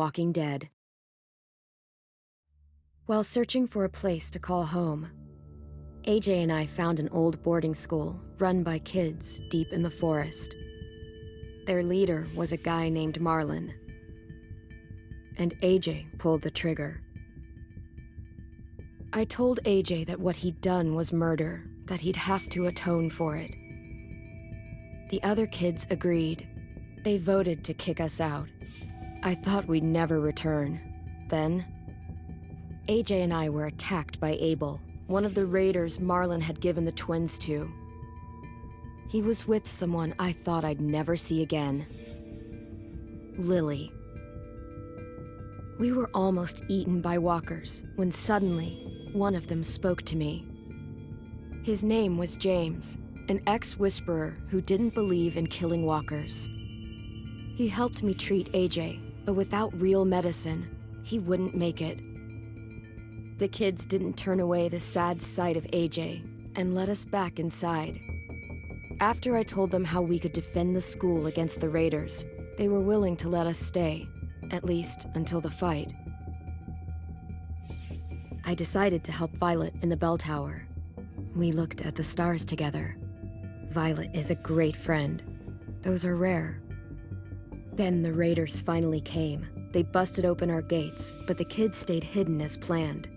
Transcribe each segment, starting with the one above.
Walking Dead. While searching for a place to call home, AJ and I found an old boarding school run by kids deep in the forest. Their leader was a guy named Marlon, and AJ pulled the trigger. I told AJ that what he'd done was murder, that he'd have to atone for it. The other kids agreed. They voted to kick us out. I thought we'd never return. Then, AJ and I were attacked by Abel, one of the raiders Marlon had given the twins to. He was with someone I thought I'd never see again. Lily. We were almost eaten by walkers when suddenly, one of them spoke to me. His name was James, an ex-whisperer who didn't believe in killing walkers. He helped me treat AJ, but without real medicine, he wouldn't make it. The kids didn't turn away the sad sight of AJ and let us back inside. After I told them how we could defend the school against the raiders, they were willing to let us stay, at least until the fight. I decided to help Violet in the bell tower. We looked at the stars together. Violet is a great friend. Those are rare. Then the raiders finally came. They busted open our gates, but the kids stayed hidden as planned.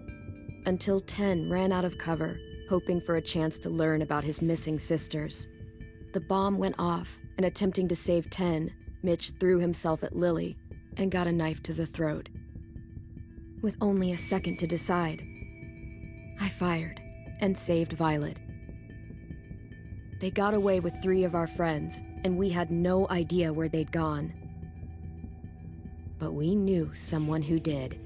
Until 10 ran out of cover, hoping for a chance to learn about his missing sisters. The bomb went off, and attempting to save 10, Mitch threw himself at Lily and got a knife to the throat. With only a second to decide, I fired and saved Violet. They got away with 3 of our friends, and we had no idea where they'd gone. But we knew someone who did.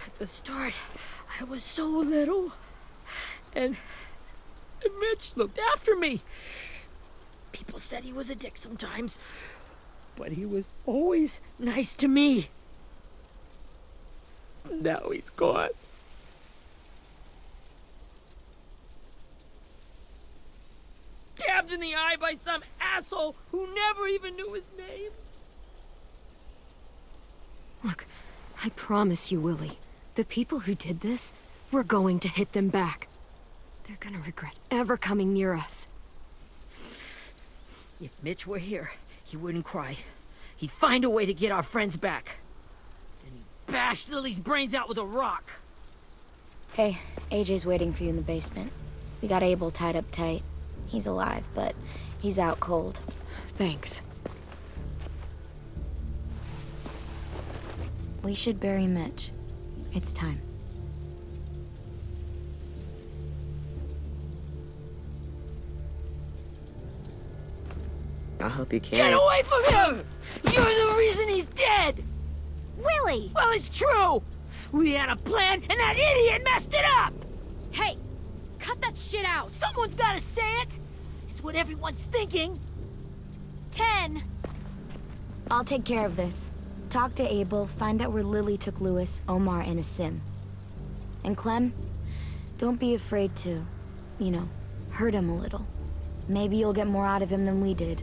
At the start, I was so little, and Mitch looked after me. People said he was a dick sometimes, but he was always nice to me. Now he's gone. Stabbed in the eye by some asshole who never even knew his name. Look, I promise you, Willie, the people who did this, we're going to hit them back. They're gonna regret ever coming near us. If Mitch were here, he wouldn't cry. He'd find a way to get our friends back. Then he'd bash Lily's brains out with a rock. Hey, AJ's waiting for you in the basement. We got Abel tied up tight. He's alive, but he's out cold. Thanks. We should bury Mitch. It's time. I'll help you carry. Get away from him! You're the reason he's dead! Willie! Well, it's true! We had a plan, and that idiot messed it up! Hey! Cut that shit out! Someone's gotta say it! It's what everyone's thinking! 10! I'll take care of this. Talk to Abel, find out where Lily took Lewis, Omar, and a sim. And Clem, don't be afraid to, hurt him a little. Maybe you'll get more out of him than we did.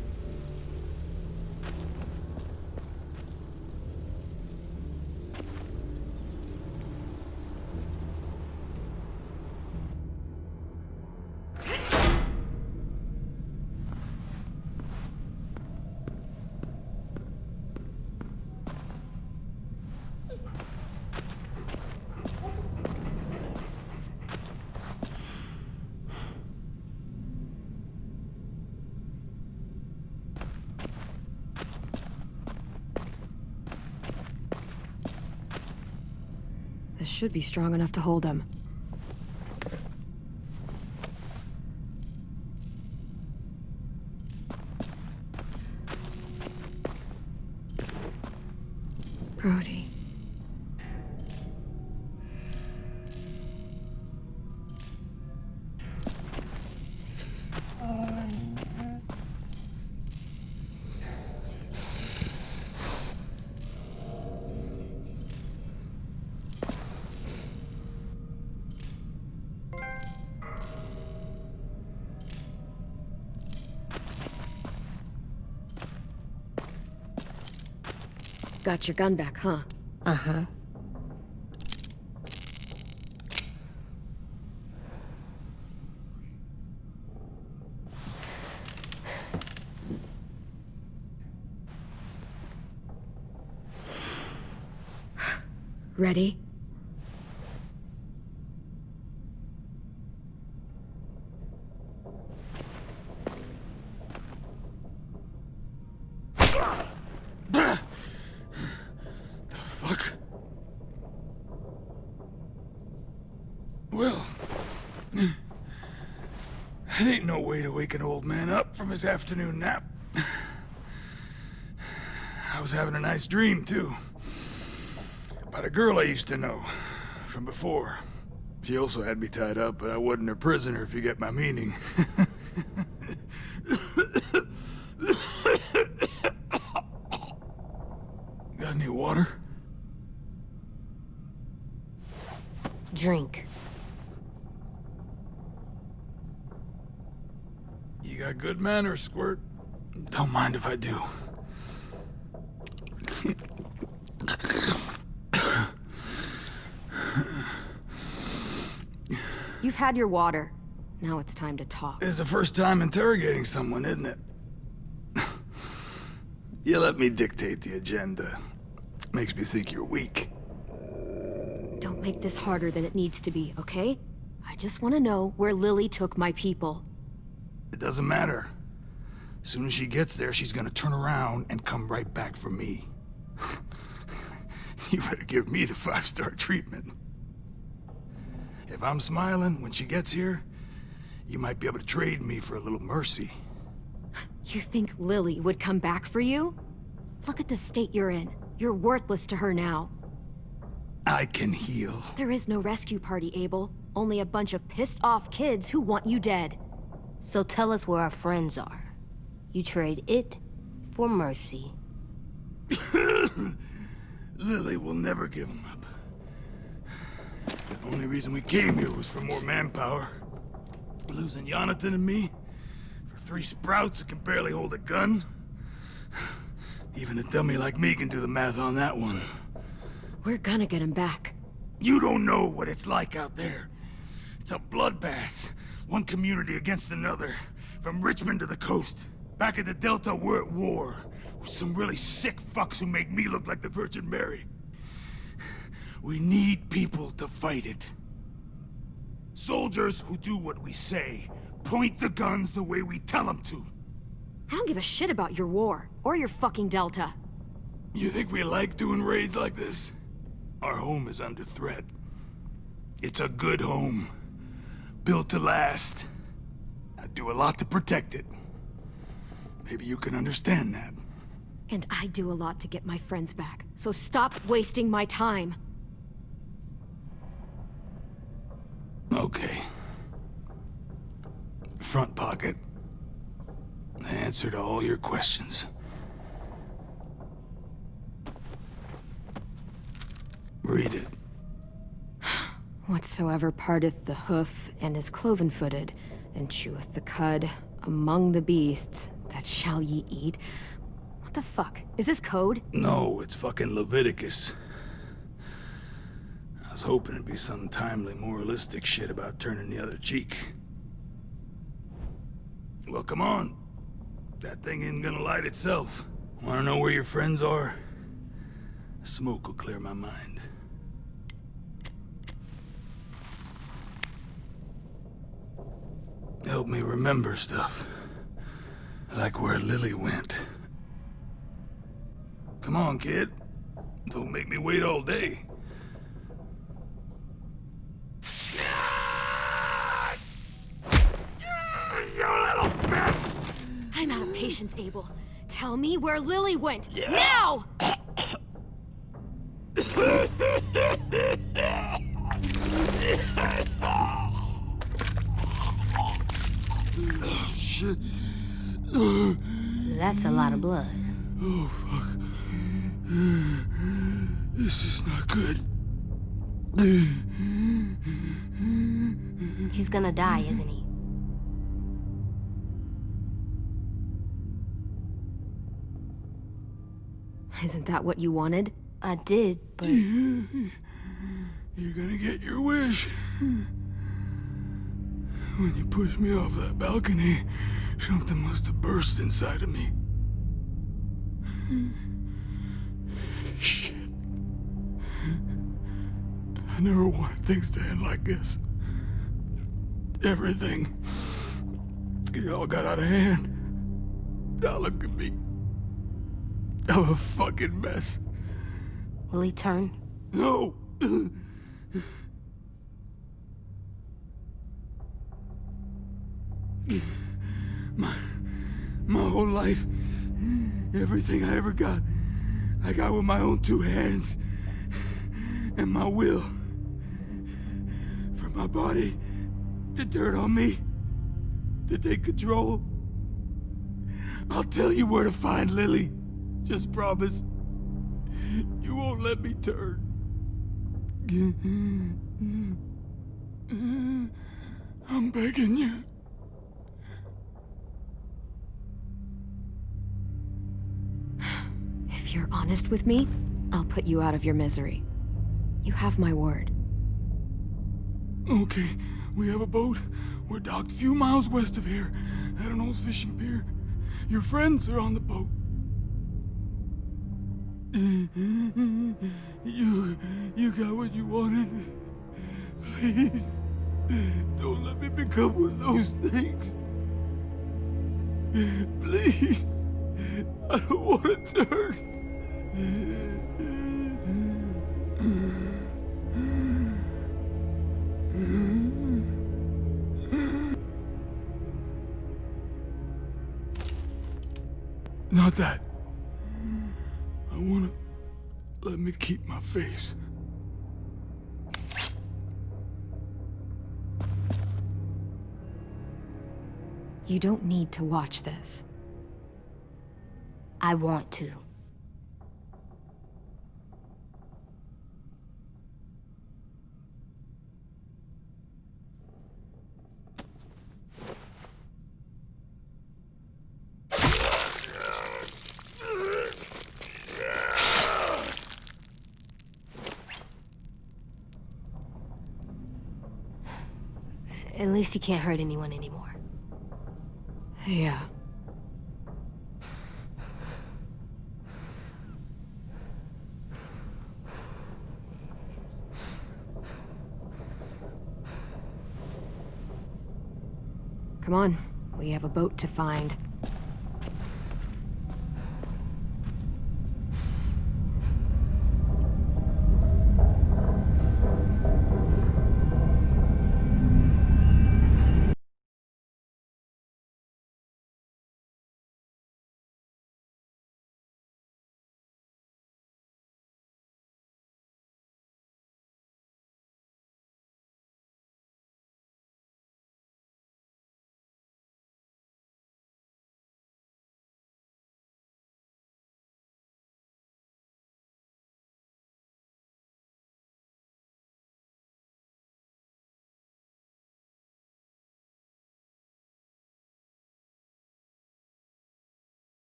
This should be strong enough to hold him. Brody. Got your gun back, huh? Uh-huh. Ready? Well, that ain't no way to wake an old man up from his afternoon nap. I was having a nice dream, too. About a girl I used to know from before. She also had me tied up, but I wasn't her prisoner, if you get my meaning. Got any water? Drink. You got good manners, Squirt. Don't mind if I do. You've had your water. Now it's time to talk. It's the first time interrogating someone, isn't it? You let me dictate the agenda. Makes me think you're weak. Don't make this harder than it needs to be, okay? I just want to know where Lily took my people. It doesn't matter. As soon as she gets there, she's gonna turn around and come right back for me. You better give me the 5-star treatment. If I'm smiling when she gets here, you might be able to trade me for a little mercy. You think Lily would come back for you? Look at the state you're in. You're worthless to her now. I can heal. There is no rescue party, Abel. Only a bunch of pissed-off kids who want you dead. So tell us where our friends are. You trade it for mercy. Lily will never give him up. The only reason we came here was for more manpower. Losing Jonathan and me for 3 sprouts that can barely hold a gun. Even a dummy like me can do the math on that one. We're gonna get him back. You don't know what it's like out there. It's a bloodbath. One community against another. From Richmond to the coast. Back at the Delta, we're at war. With some really sick fucks who make me look like the Virgin Mary. We need people to fight it. Soldiers who do what we say. Point the guns the way we tell them to. I don't give a shit about your war, or your fucking Delta. You think we like doing raids like this? Our home is under threat. It's a good home. Built to last. I do a lot to protect it. Maybe you can understand that. And I do a lot to get my friends back, so stop wasting my time. Okay. Front pocket. The answer to all your questions. Read it. Whatsoever parteth the hoof, and is cloven-footed, and cheweth the cud, among the beasts, that shall ye eat. What the fuck? Is this code? No, it's fucking Leviticus. I was hoping it'd be some timely, moralistic shit about turning the other cheek. Well, come on. That thing ain't gonna light itself. Wanna know where your friends are? Smoke will clear my mind. Help me remember stuff. Like where Lily went. Come on, kid. Don't make me wait all day. You little bitch! I'm out of patience, Abel. Tell me where Lily went. Now! Shit. That's a lot of blood. Oh, fuck. This is not good. He's gonna die, isn't he? Isn't that what you wanted? I did, but You're gonna get your wish. When you pushed me off that balcony, something must have burst inside of me. Shit. I never wanted things to end like this. Everything. It all got out of hand. Now look at me. I'm a fucking mess. will he turn? No! My whole life, everything I ever got, I got with my own two hands and my will. For my body to turn on me, to take control. I'll tell you where to find Lily. Just promise. You won't let me turn. I'm begging you. If you're honest with me, I'll put you out of your misery. You have my word. Okay, we have a boat. We're docked a few miles west of here, at an old fishing pier. Your friends are on the boat. You got what you wanted. Please, don't let me become one of those things. Please, I don't want to turn. Not that. I wanna let me keep my face. You don't need to watch this. I want to. At least he can't hurt anyone anymore. Yeah. Come on, we have a boat to find.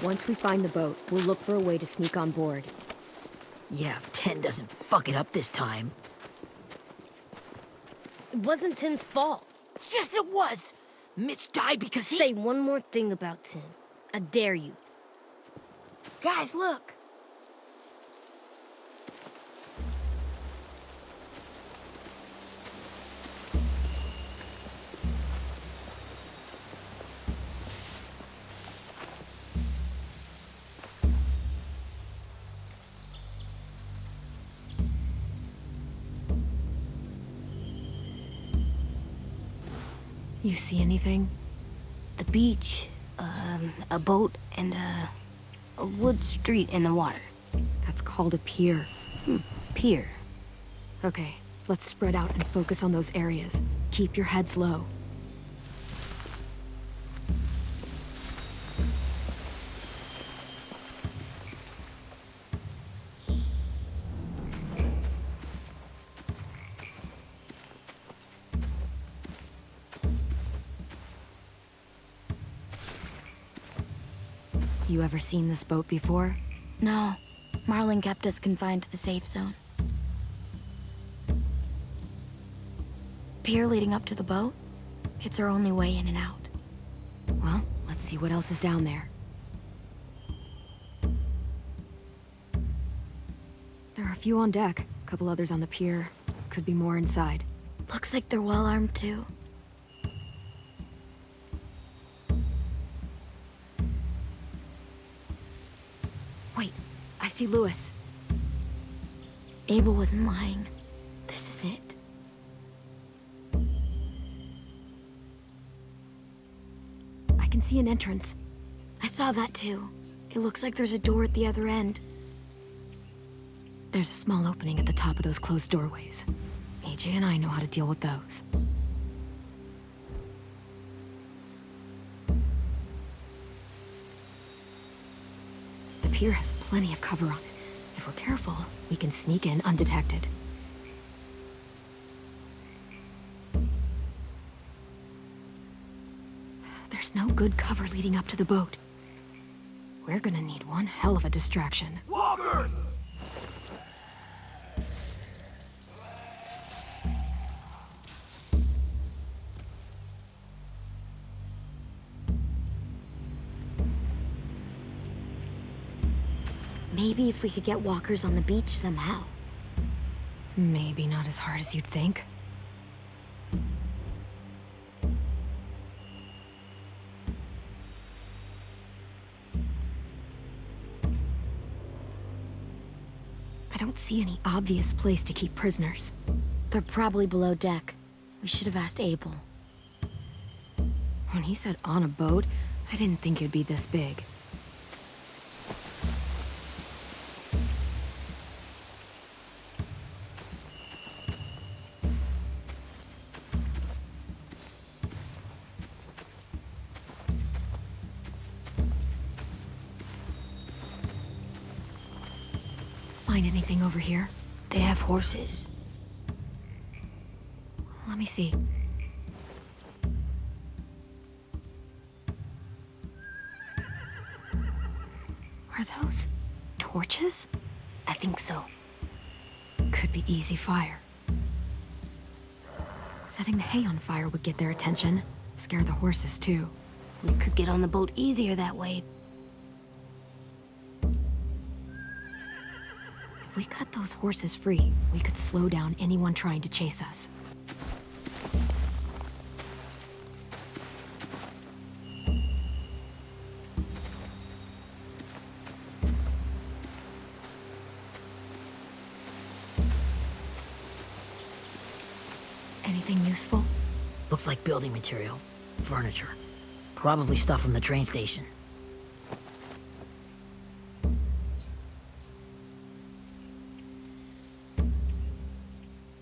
Once we find the boat, we'll look for a way to sneak on board. Yeah, if 10 doesn't fuck it up this time. It wasn't Tin's fault. Yes, it was! Mitch died because he... Say one more thing about Tin. I dare you. Guys, look! You see anything? The beach, a boat, and a wood street in the water. That's called a pier. Pier. Okay, let's spread out and focus on those areas. Keep your heads low. You ever seen this boat before? No. Marlin kept us confined to the safe zone. Pier leading up to the boat? It's our only way in and out. Well, let's see what else is down there. There are a few on deck, a couple others on the pier. Could be more inside. Looks like they're well armed too. Wait, I see Lewis. Abel wasn't lying. This is it. I can see an entrance. I saw that too. It looks like there's a door at the other end. There's a small opening at the top of those closed doorways. AJ and I know how to deal with those. The pier has plenty of cover on it. If we're careful, we can sneak in undetected. There's no good cover leading up to the boat. We're gonna need one hell of a distraction. Walkers! Maybe if we could get walkers on the beach somehow. Maybe not as hard as you'd think. I don't see any obvious place to keep prisoners. They're probably below deck. We should have asked Abel. When he said on a boat, I didn't think it'd be this big. Find anything over here? They have horses. Let me see. Are those torches? I think so. Could be easy fire. Setting the hay on fire would get their attention. Scare the horses too. We could get on the boat easier that way. If we cut those horses free, we could slow down anyone trying to chase us. Anything useful? Looks like building material. Furniture. Probably stuff from the train station.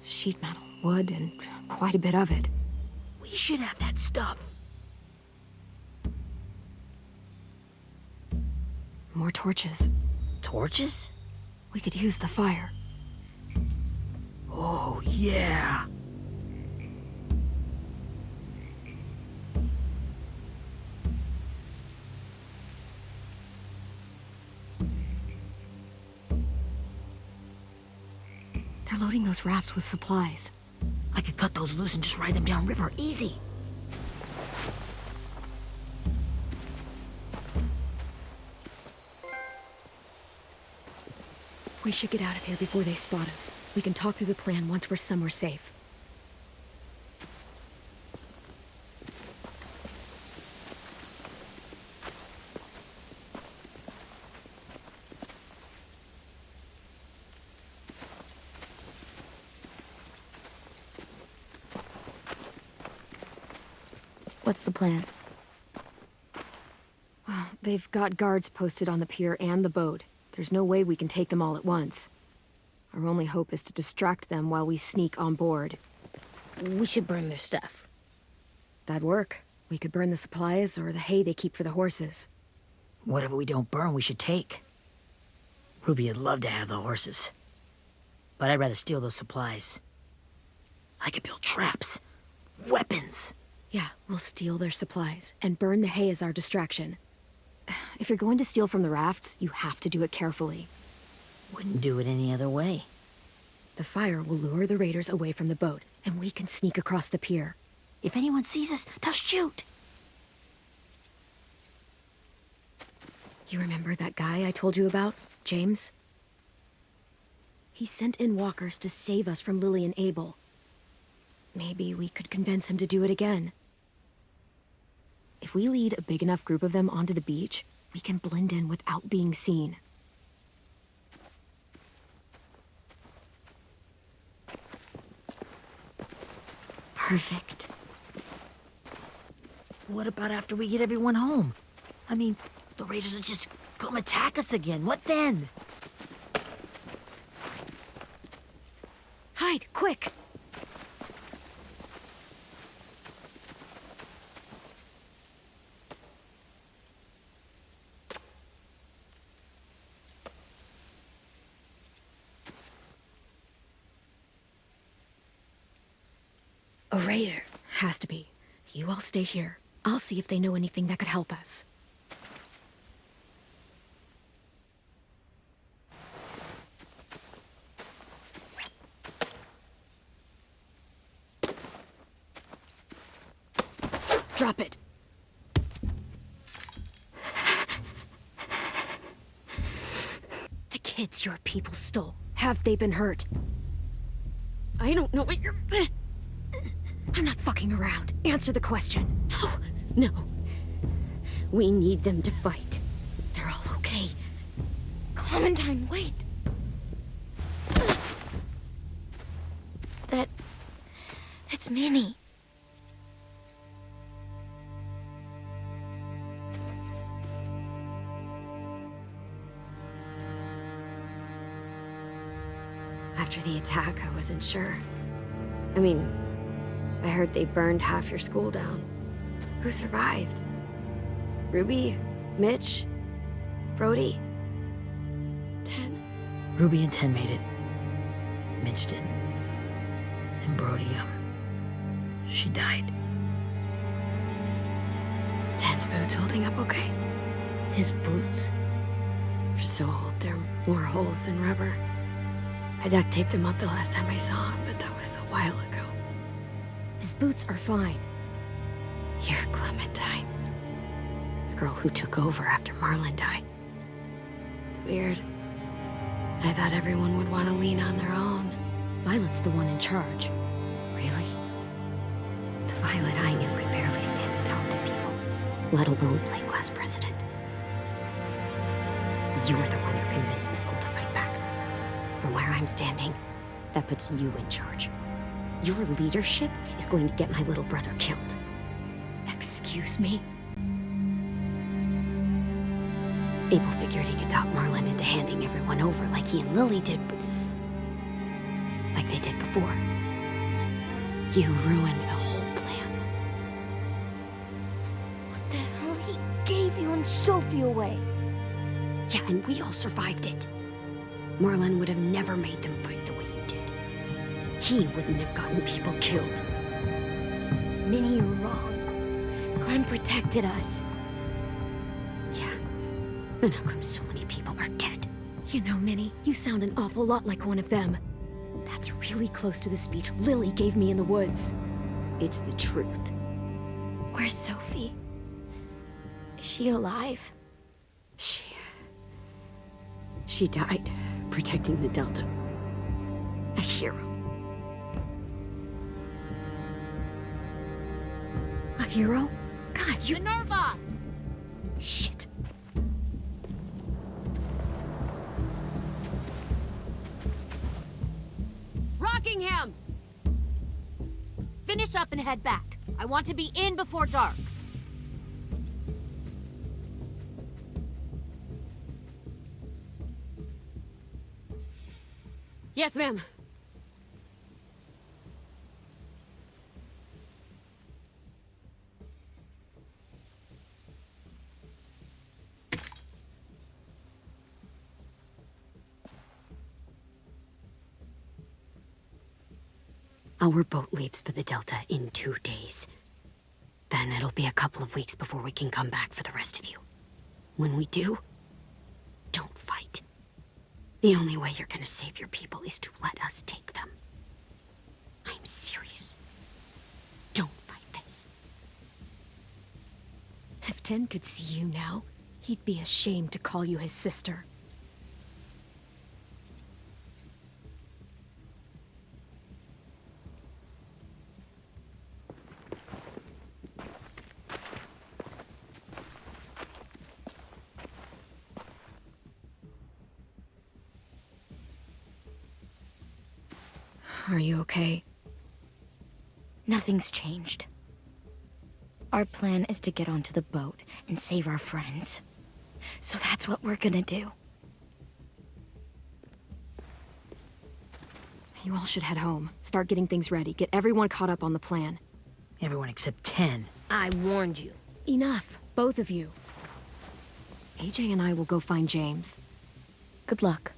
Sheet metal, wood, and quite a bit of it. We should have that stuff. More torches. Torches? We could use the fire. Oh, yeah. They're loading those rafts with supplies. I could cut those loose and just ride them downriver, easy. We should get out of here before they spot us. We can talk through the plan once we're somewhere safe. What's the plan? Well, they've got guards posted on the pier and the boat. There's no way we can take them all at once. Our only hope is to distract them while we sneak on board. We should burn their stuff. That'd work. We could burn the supplies or the hay they keep for the horses. Whatever we don't burn, we should take. Ruby would love to have the horses. But I'd rather steal those supplies. I could build traps. Weapons. Yeah, we'll steal their supplies and burn the hay as our distraction. If you're going to steal from the rafts, you have to do it carefully. Wouldn't do it any other way. The fire will lure the raiders away from the boat, and we can sneak across the pier. If anyone sees us, they'll shoot. You remember that guy I told you about, James? He sent in walkers to save us from Lily and Abel. Maybe we could convince him to do it again. If we lead a big enough group of them onto the beach, we can blend in without being seen. Perfect. What about after we get everyone home? I mean, the raiders will just come attack us again. What then? Hide, quick! A raider. Has to be. You all stay here. I'll see if they know anything that could help us. Drop it. The kids your people stole. Have they been hurt? I don't know what you're... I'm not fucking around. Answer the question. No. We need them to fight. They're all okay. Clementine, wait! It's Minnie. After the attack, I wasn't sure. I mean, I heard they burned half your school down. Who survived? Ruby? Mitch? Brody? 10? Ruby and 10 made it. Mitch didn't. And Brody, she died. 10's boots holding up okay? His boots? They're so old, they're more holes than rubber. I duct taped him up the last time I saw him, but that was a while ago. His boots are fine. You're Clementine. The girl who took over after Marlon died. It's weird. I thought everyone would want to lean on their own. Violet's the one in charge. Really? The Violet I knew could barely stand to talk to people, let alone play class president. You're the one who convinced the school to fight back. From where I'm standing, that puts you in charge. Your leadership is going to get my little brother killed. Excuse me? Abel figured he could talk Marlon into handing everyone over like he and Lily did, but... like they did before. You ruined the whole plan. What the hell? He gave you and Sophie away. Yeah, and we all survived it. Marlon would have never made them fight the way you did. He wouldn't have gotten people killed. Minnie, you're wrong. Clem protected us. Yeah. And how come so many people are dead? You know, Minnie, you sound an awful lot like one of them. That's really close to the speech Lily gave me in the woods. It's the truth. Where's Sophie? Is she alive? She died protecting the Delta. A hero. A hero? God, you... Minerva! Shit. Rockingham! Finish up and head back. I want to be in before dark. Yes, ma'am. Our boat leaves for the Delta in 2 days. Then it'll be a couple of weeks before we can come back for the rest of you. When we do, don't fight. The only way you're gonna save your people is to let us take them. I'm serious. Don't fight this. If Ten could see you now, he'd be ashamed to call you his sister. Are you okay? Nothing's changed. Our plan is to get onto the boat and save our friends. So that's what we're gonna do. You all should head home. Start getting things ready. Get everyone caught up on the plan. Everyone except 10. I warned you. Enough, both of you. AJ and I will go find James. Good luck.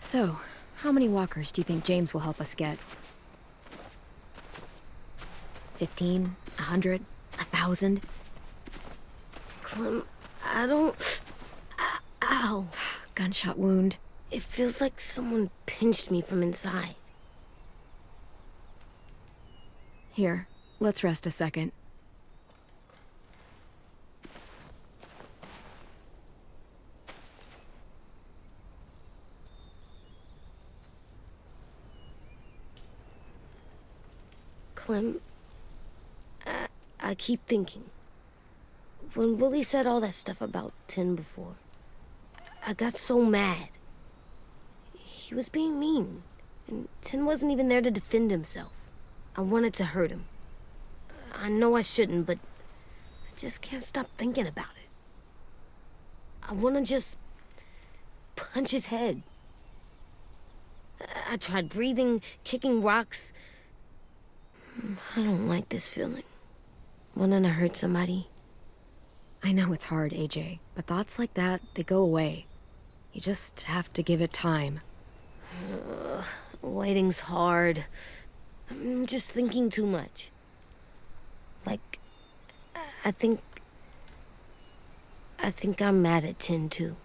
So, how many walkers do you think James will help us get? 15? 100? 1,000? Clem, I don't... Ow. Gunshot wound. It feels like someone pinched me from inside. Here, let's rest a second. Clem, I keep thinking. When Willie said all that stuff about 10 before, I got so mad. He was being mean, and 10 wasn't even there to defend himself. I wanted to hurt him. I know I shouldn't, but I just can't stop thinking about it. I want to just punch his head. I tried breathing, kicking rocks. I don't like this feeling. Wanting to hurt somebody. I know it's hard, AJ, but thoughts like that, they go away. You just have to give it time. Waiting's hard. I'm just thinking too much. Like, I think I'm mad at 10 too.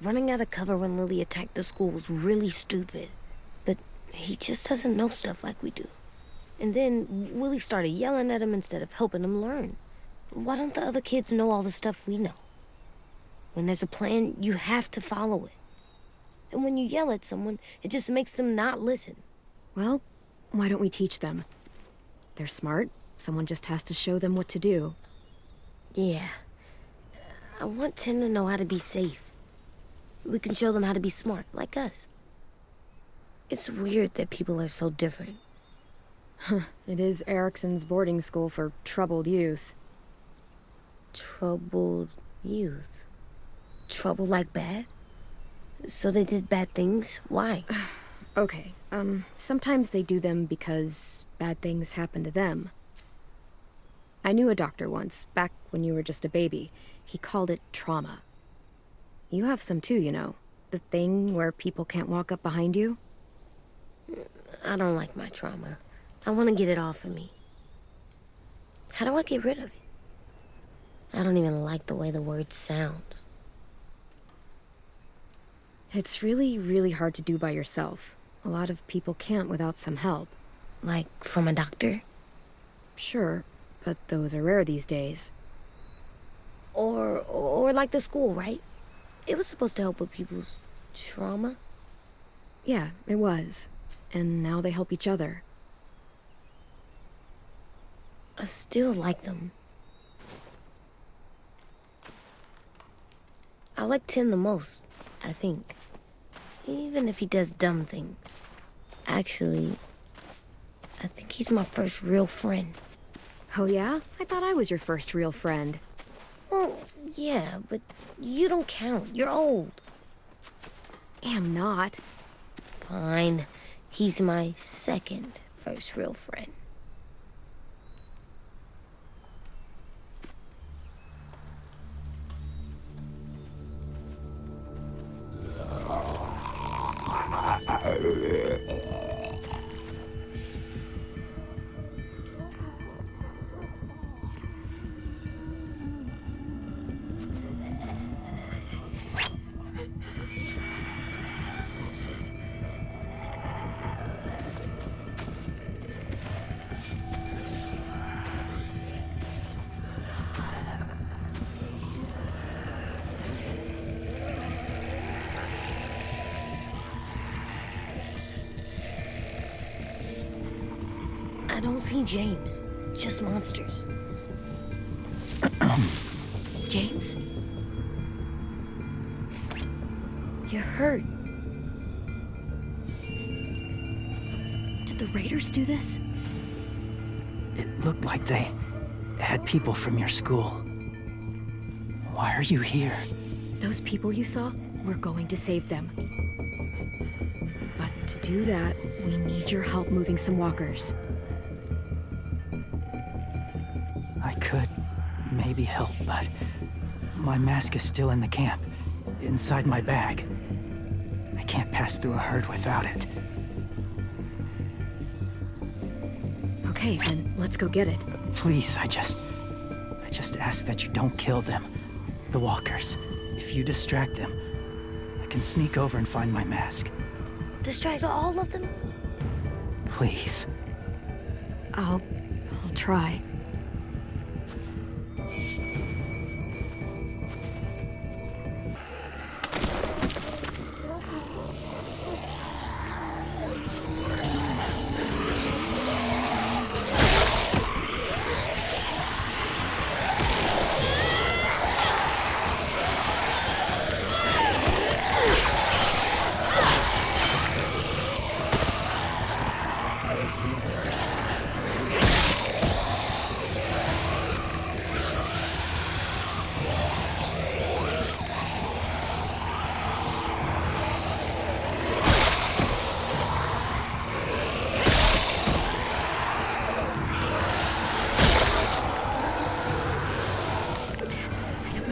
Running out of cover when Lily attacked the school was really stupid. But he just doesn't know stuff like we do. And then Willie started yelling at him instead of helping him learn. Why don't the other kids know all the stuff we know? When there's a plan, you have to follow it. And when you yell at someone, it just makes them not listen. Well, why don't we teach them? They're smart. Someone just has to show them what to do. Yeah. I want 10 to know how to be safe. We can show them how to be smart, like us. It's weird that people are so different. It is Erickson's boarding school for troubled youth. Troubled youth? Trouble like bad? So they did bad things? Why? Okay, Sometimes they do them because bad things happen to them. I knew a doctor once, back when you were just a baby. He called it trauma. You have some too, you know. The thing where people can't walk up behind you. I don't like my trauma. I want to get it off of me. How do I get rid of it? I don't even like the way the word sounds. It's really, really hard to do by yourself. A lot of people can't without some help. Like from a doctor? Sure, but those are rare these days. Or like the school, right? It was supposed to help with people's trauma. Yeah, it was. And now they help each other. I still like them. I like Tin the most, I think. Even if he does dumb things. Actually, I think he's my first real friend. Oh yeah? I thought I was your first real friend. Well, yeah, but you don't count. You're old. Am not. Fine. He's my second first real friend. I don't see James, just monsters. James? You're hurt. Did the Raiders do this? It looked like they had people from your school. Why are you here? Those people you saw, we're going to save them. But to do that, we need your help moving some walkers. I could maybe help, but my mask is still in the camp, inside my bag. I can't pass through a herd without it. Okay, then let's go get it. Please, I just ask that you don't kill them. The walkers. If you distract them, I can sneak over and find my mask. Distract all of them? Please. I'll try.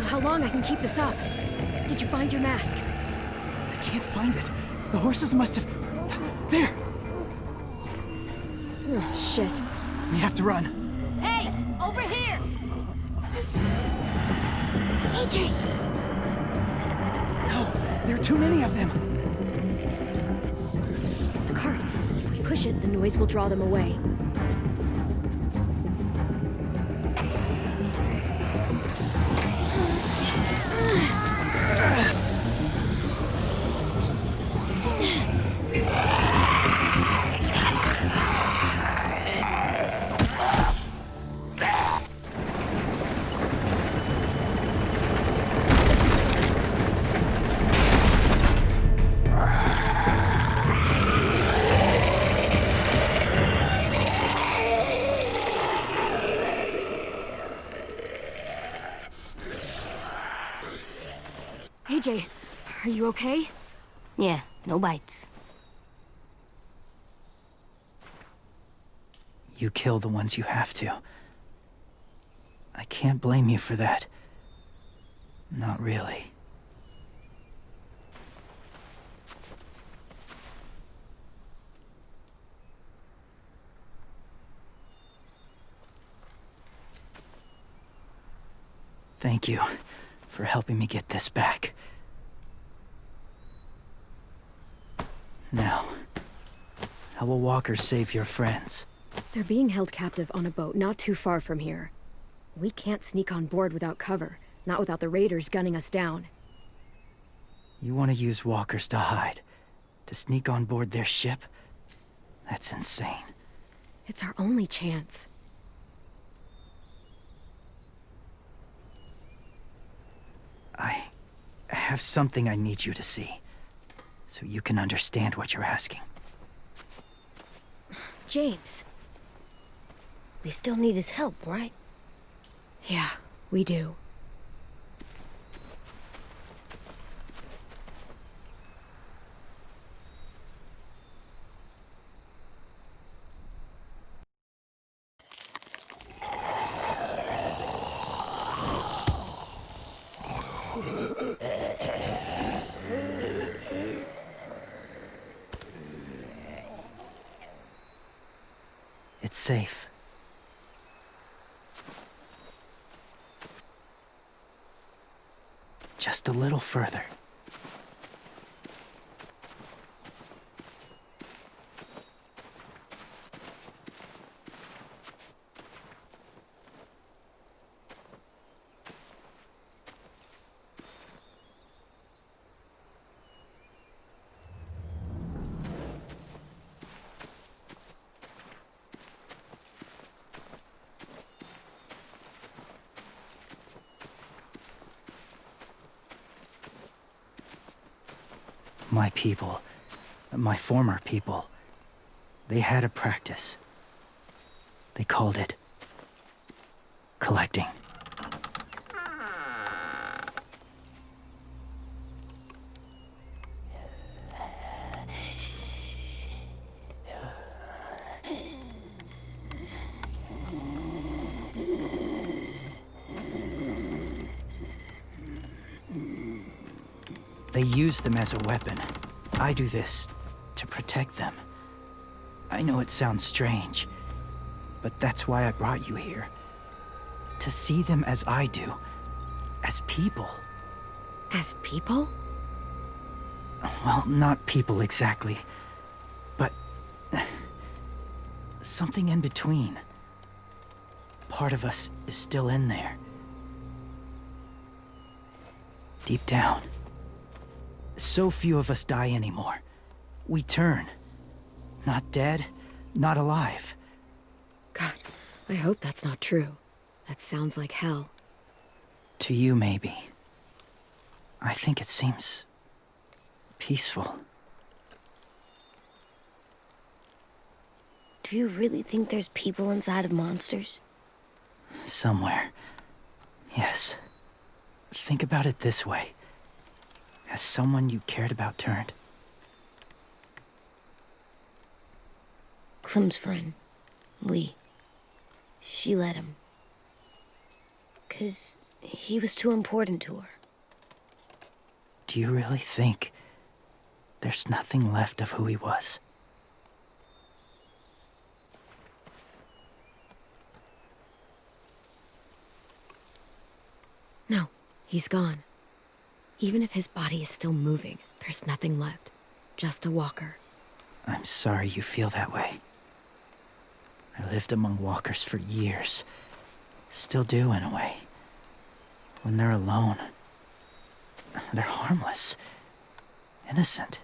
How long I can keep this up? Did you find your mask? I can't find it. The horses must have... There! Oh, shit. We have to run. Hey, over here! AJ! No, there are too many of them. The cart. If we push it, the noise will draw them away. AJ, are you okay? Yeah, no bites. You kill the ones you have to. I can't blame you for that. Not really. Thank you for helping me get this back. Now, how will walkers save your friends? They're being held captive on a boat not too far from here. We can't sneak on board without cover, not without the raiders gunning us down. You want to use walkers to hide? To sneak on board their ship? That's insane. It's our only chance. I have something I need you to see, so you can understand what you're asking. James. We still need his help, right? Yeah, we do. It's safe. Just a little further. My people, my former people, they had a practice. They called it collecting. They use them as a weapon. I do this to protect them. I know it sounds strange, but that's why I brought you here. To see them as I do, as people. As people? Well, not people exactly, but something in between. Part of us is still in there. Deep down. So few of us die anymore. We turn. Not dead, not alive. God, I hope that's not true. That sounds like hell. To you, maybe. I think it seems peaceful. Do you really think there's people inside of monsters? Somewhere. Yes. Think about it this way. Has someone you cared about turned? Clem's friend, Lee. She let him. 'Cause he was too important to her. Do you really think there's nothing left of who he was? No, he's gone. Even if his body is still moving, there's nothing left. Just a walker. I'm sorry you feel that way. I lived among walkers for years. Still do, in a way. When they're alone, they're harmless. Innocent.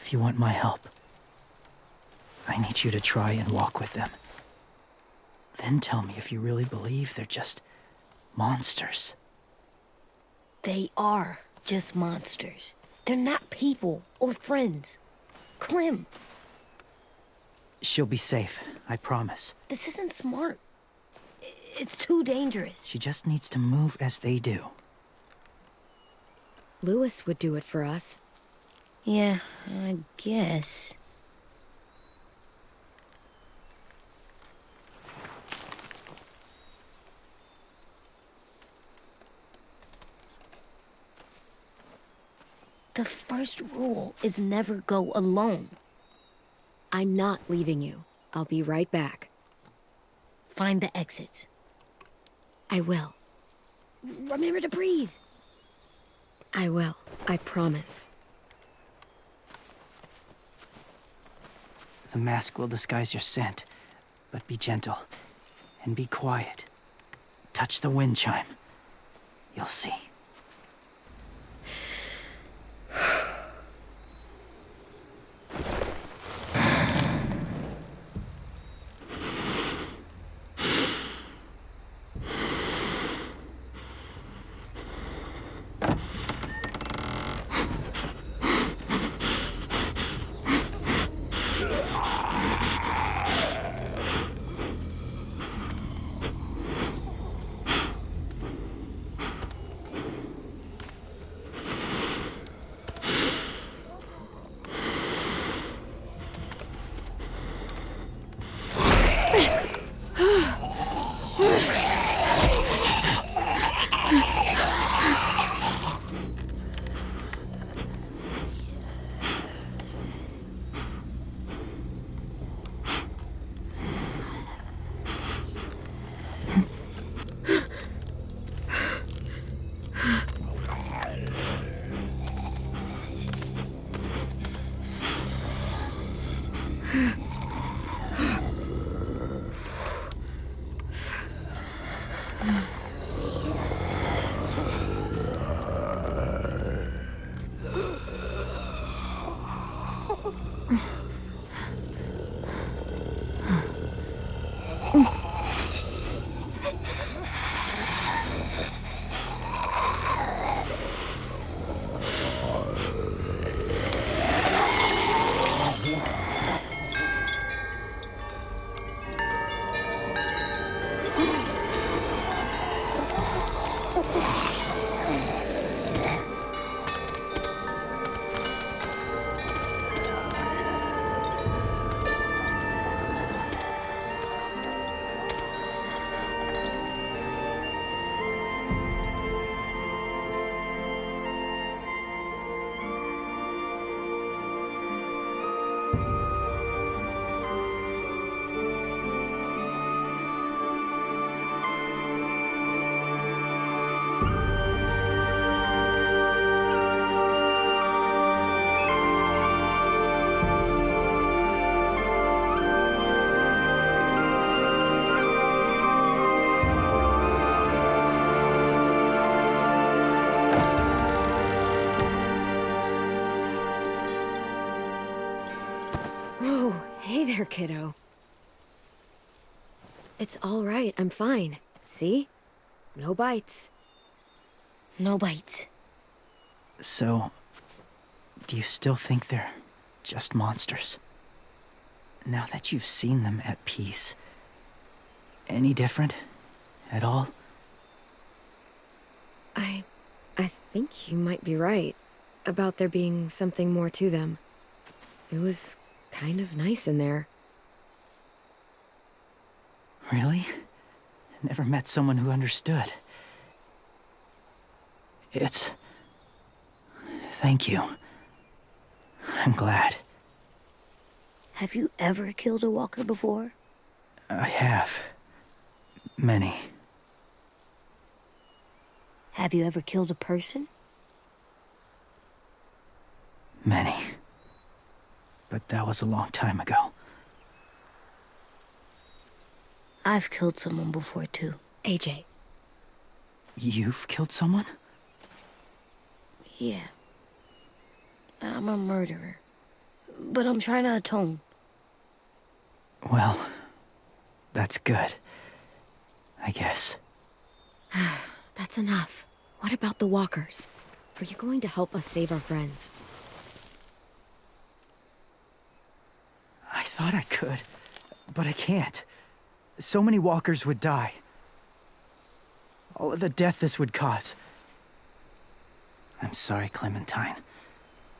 If you want my help, I need you to try and walk with them. Then tell me if you really believe they're just monsters. They are just monsters. They're not people or friends. Clem, She'll be safe, I promise. this isn't smart. It's too dangerous. She just needs to move as they do. Lewis would do it for us. Yeah, I guess. The first rule is never go alone. I'm not leaving you. I'll be right back. Find the exits. I will. Remember to breathe. I will. I promise. The mask will disguise your scent, but be gentle and be quiet. Touch the wind chime. You'll see. Hey there, kiddo. It's all right. I'm fine. See? No bites. No bites. So, do you still think they're just monsters? Now that you've seen them at peace, any different at all? I think you might be right about there being something more to them. It was kind of nice in there. Really? Never met someone who understood. Thank you. I'm glad. Have you ever killed a walker before? I have. Many. Have you ever killed a person? Many. But that was a long time ago. I've killed someone before, too. AJ. You've killed someone? Yeah. I'm a murderer. But I'm trying to atone. Well, that's good. I guess. That's enough. What about the walkers? Are you going to help us save our friends? I thought I could, but I can't. So many walkers would die. All of the death this would cause. I'm sorry, Clementine,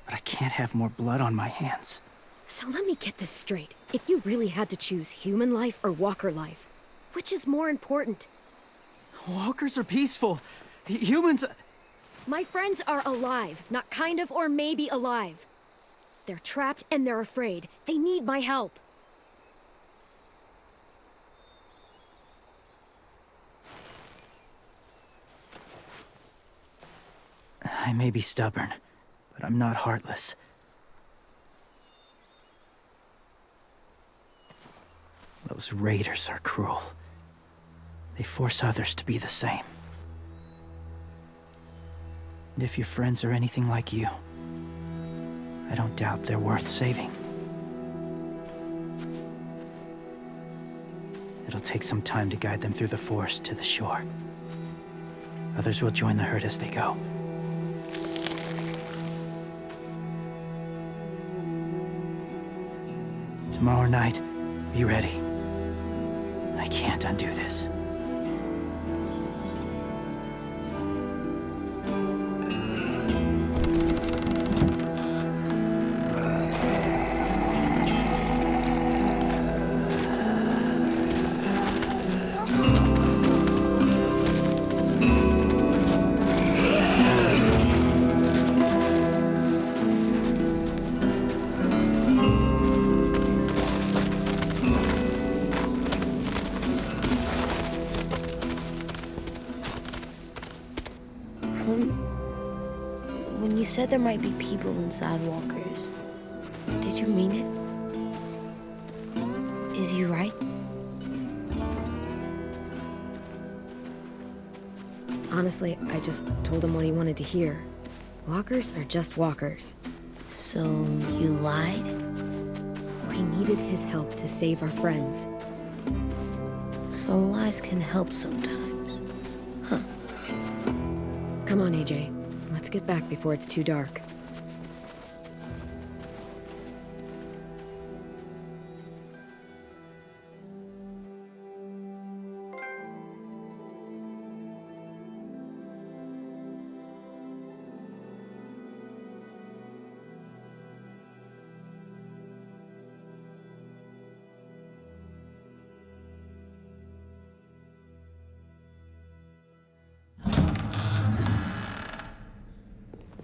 but I can't have more blood on my hands. So let me get this straight. If you really had to choose human life or walker life, which is more important? Walkers are peaceful. Humans... My friends are alive, not kind of or maybe alive. They're trapped and they're afraid. They need my help. I may be stubborn, but I'm not heartless. Those raiders are cruel. They force others to be the same. And if your friends are anything like you, I don't doubt they're worth saving. It'll take some time to guide them through the forest to the shore. Others will join the herd as they go. Tomorrow night, be ready. I can't undo this. When you said there might be people inside walkers, did you mean it? Is he right? Honestly, I just told him what he wanted to hear. Walkers are just walkers. So you lied? We needed his help to save our friends. So lies can help sometimes. Huh. Come on, AJ. Let's get back before it's too dark.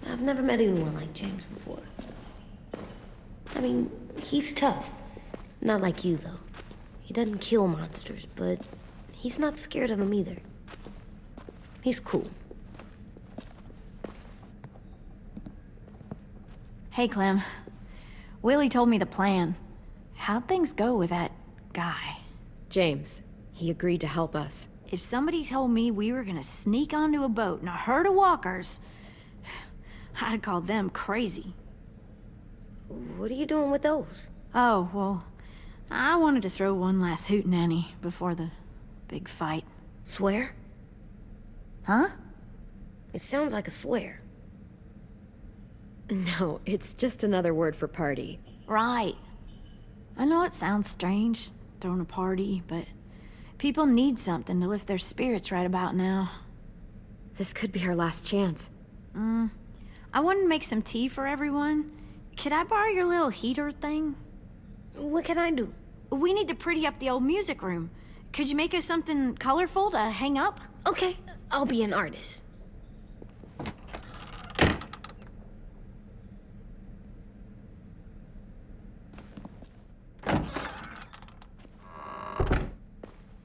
I've never met anyone like James before. I mean, he's tough. Not like you, though. He doesn't kill monsters, but he's not scared of them either. He's cool. Hey, Clem. Willie told me the plan. How'd things go with that guy? James, he agreed to help us. If somebody told me we were gonna sneak onto a boat in a herd of walkers, I'd call them crazy. What are you doing with those? Oh, well, I wanted to throw one last hootenanny before the big fight. Swear? Huh? It sounds like a swear. No, it's just another word for party. Right. I know it sounds strange, throwing a party, but people need something to lift their spirits right about now. This could be our last chance. I wanted to make some tea for everyone. Could I borrow your little heater thing? What can I do? We need to pretty up the old music room. Could you make us something colorful to hang up? Okay, I'll be an artist.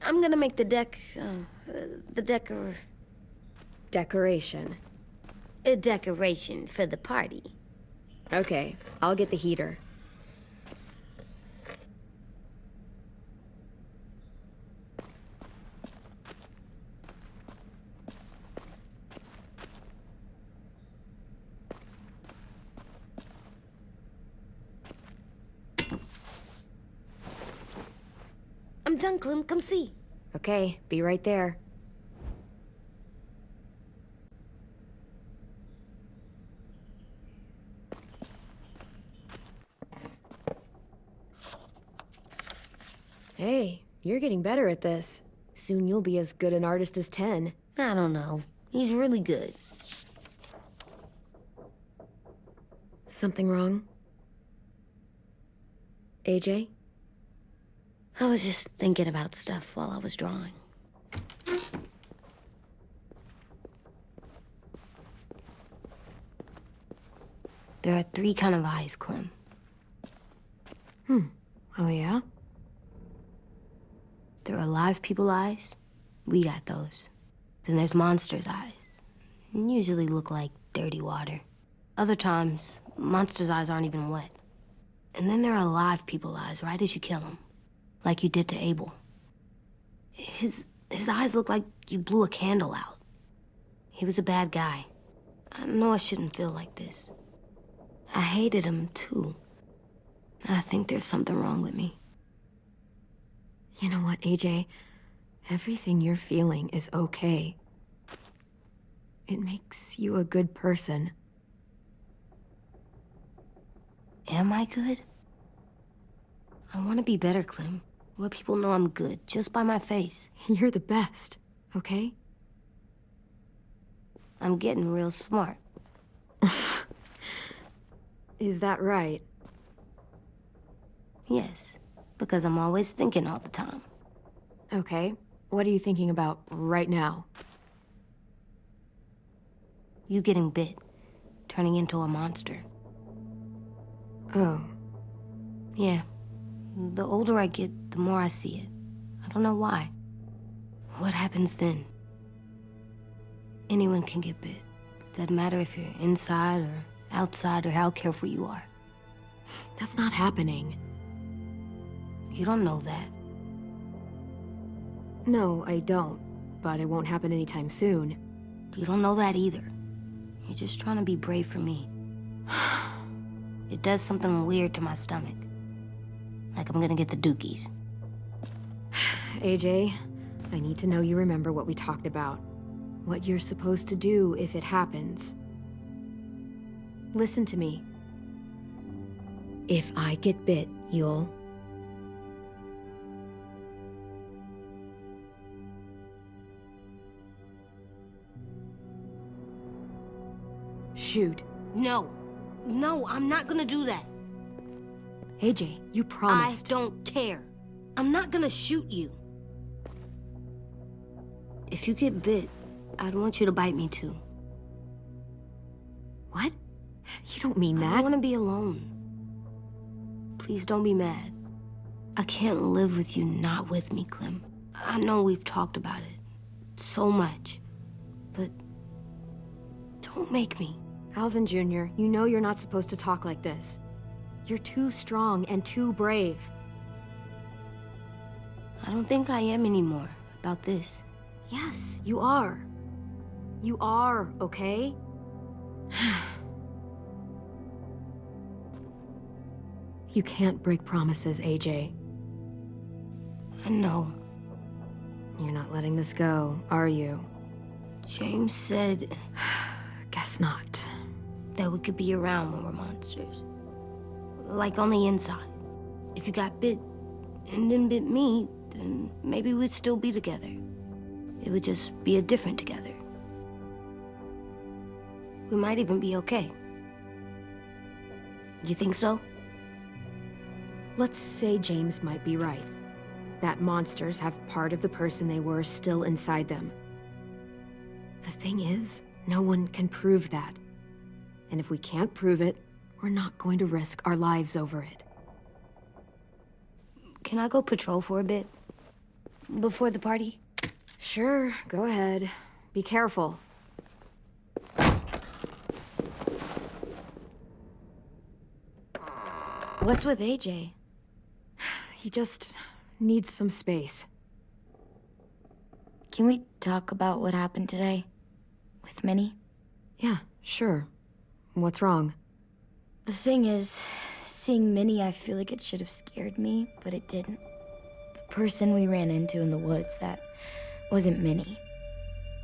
I'm gonna make the Decoration. a decoration for the party. Okay, I'll get the heater. I'm done, Clem. Come see. Okay, be right there. Hey, you're getting better at this. Soon you'll be as good an artist as 10. I don't know. He's really good. Something wrong? AJ? I was just thinking about stuff while I was drawing. There are 3 kind of eyes, Clem. Oh, yeah? There are live people eyes. We got those. Then there's monsters' eyes. Usually look like dirty water. Other times, monsters' eyes aren't even wet. And then there are live people eyes right as you kill him. Like you did to Abel. His eyes look like you blew a candle out. He was a bad guy. I know I shouldn't feel like this. I hated him, too. I think there's something wrong with me. You know what, AJ? Everything you're feeling is okay. It makes you a good person. Am I good? I want to be better, Clem. Let people know I'm good, just by my face. You're the best, okay? I'm getting real smart. Is that right? Yes, because I'm always thinking all the time. Okay. What are you thinking about right now? You getting bit, turning into a monster. Oh. Yeah. The older I get, the more I see it. I don't know why. What happens then? Anyone can get bit. Doesn't matter if you're inside or outside or how careful you are. That's not happening. You don't know that. No, I don't. But it won't happen anytime soon. You don't know that either. You're just trying to be brave for me. It does something weird to my stomach. Like I'm gonna get the dookies. AJ, I need to know you remember what we talked about. What you're supposed to do if it happens. Listen to me. If I get bit, you'll... Shoot. No. No, I'm not gonna do that. AJ, you promised. I don't care. I'm not gonna shoot you. If you get bit, I'd want you to bite me too. What? You don't mean I that. want to be alone. Please don't be mad. I can't live with you not with me, Clem. I know we've talked about it so much, but don't make me. Alvin Jr., you know you're not supposed to talk like this. You're too strong and too brave. I don't think I am anymore about this. Yes, you are. You are, okay? You can't break promises, AJ. I know. You're not letting this go, are you? James said Guess not. that we could be around when we're monsters. Like on the inside. If you got bit and then bit me, then maybe we'd still be together. It would just be a different together. We might even be okay. You think so? Let's say James might be right. That monsters have part of the person they were still inside them. The thing is, no one can prove that. And if we can't prove it, we're not going to risk our lives over it. Can I go patrol for a bit? Before the party? Sure, go ahead. Be careful. What's with AJ? He just needs some space. Can we talk about what happened today? With Minnie? Yeah, sure. What's wrong? The thing is, seeing Minnie, I feel like it should have scared me, but it didn't. The person we ran into in the woods, that wasn't Minnie.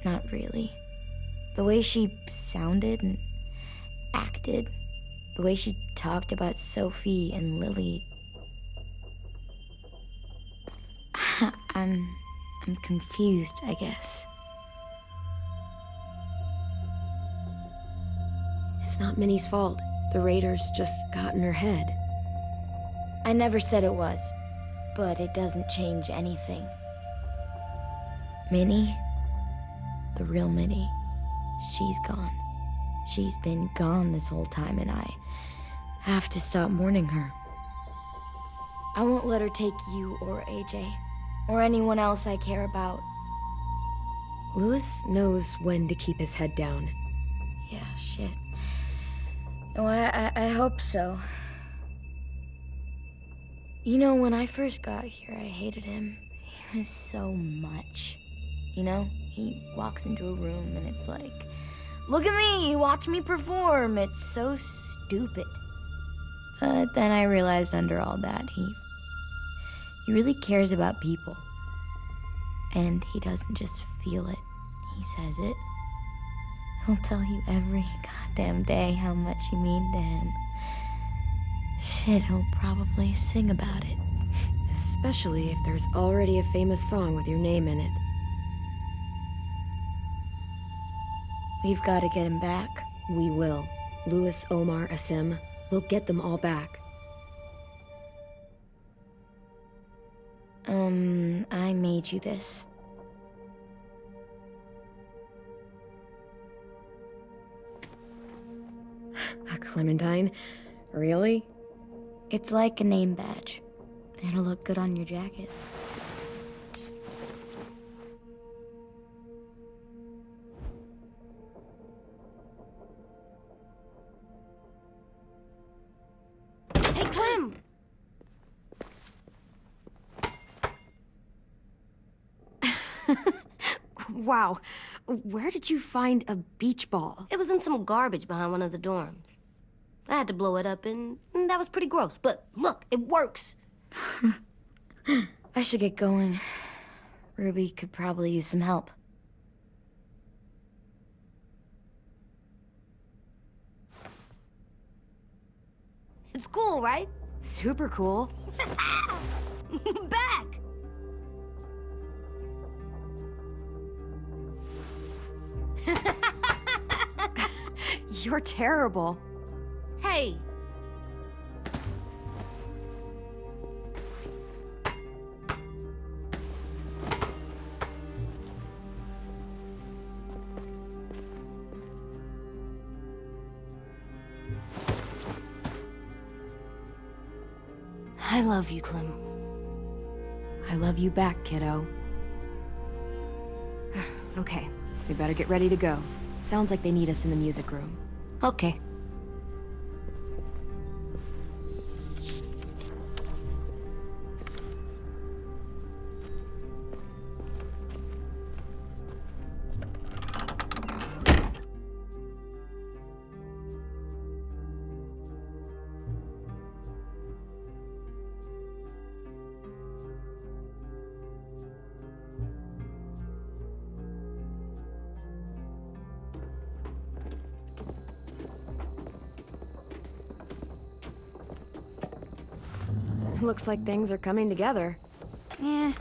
Not really. The way she sounded and acted, the way she talked about Sophie and Lily. I'm confused, I guess. It's not Minnie's fault. The raiders just got in her head. I never said it was, but it doesn't change anything. Minnie, the real Minnie, she's gone. She's been gone this whole time, and I have to stop mourning her. I won't let her take you or AJ, or anyone else I care about. Louis knows when to keep his head down. Yeah, shit. No, I hope so. You know, when I first got here, I hated him. He was so much. You know, he walks into a room and it's like, look at me, watch me perform. It's so stupid. But then I realized under all that, he really cares about people. And he doesn't just feel it, he says it. He'll tell you every goddamn day how much you mean to him. Shit, he'll probably sing about it. Especially if there's already a famous song with your name in it. We've got to get him back. We will. Louis, Omar, Asim. We'll get them all back. I made you this. A Clementine? Really? It's like a name badge. It'll look good on your jacket. Hey, Clem! Wow. Where did you find a beach ball? It was in some garbage behind one of the dorms. I had to blow it up, and that was pretty gross. But look, it works. I should get going. Ruby could probably use some help. It's cool, right? Super cool. Back! You're terrible. Hey! I love you, Clem. I love you back, kiddo. Okay, we better get ready to go. Sounds like they need us in the music room. Okay. Looks like things are coming together. Yeah.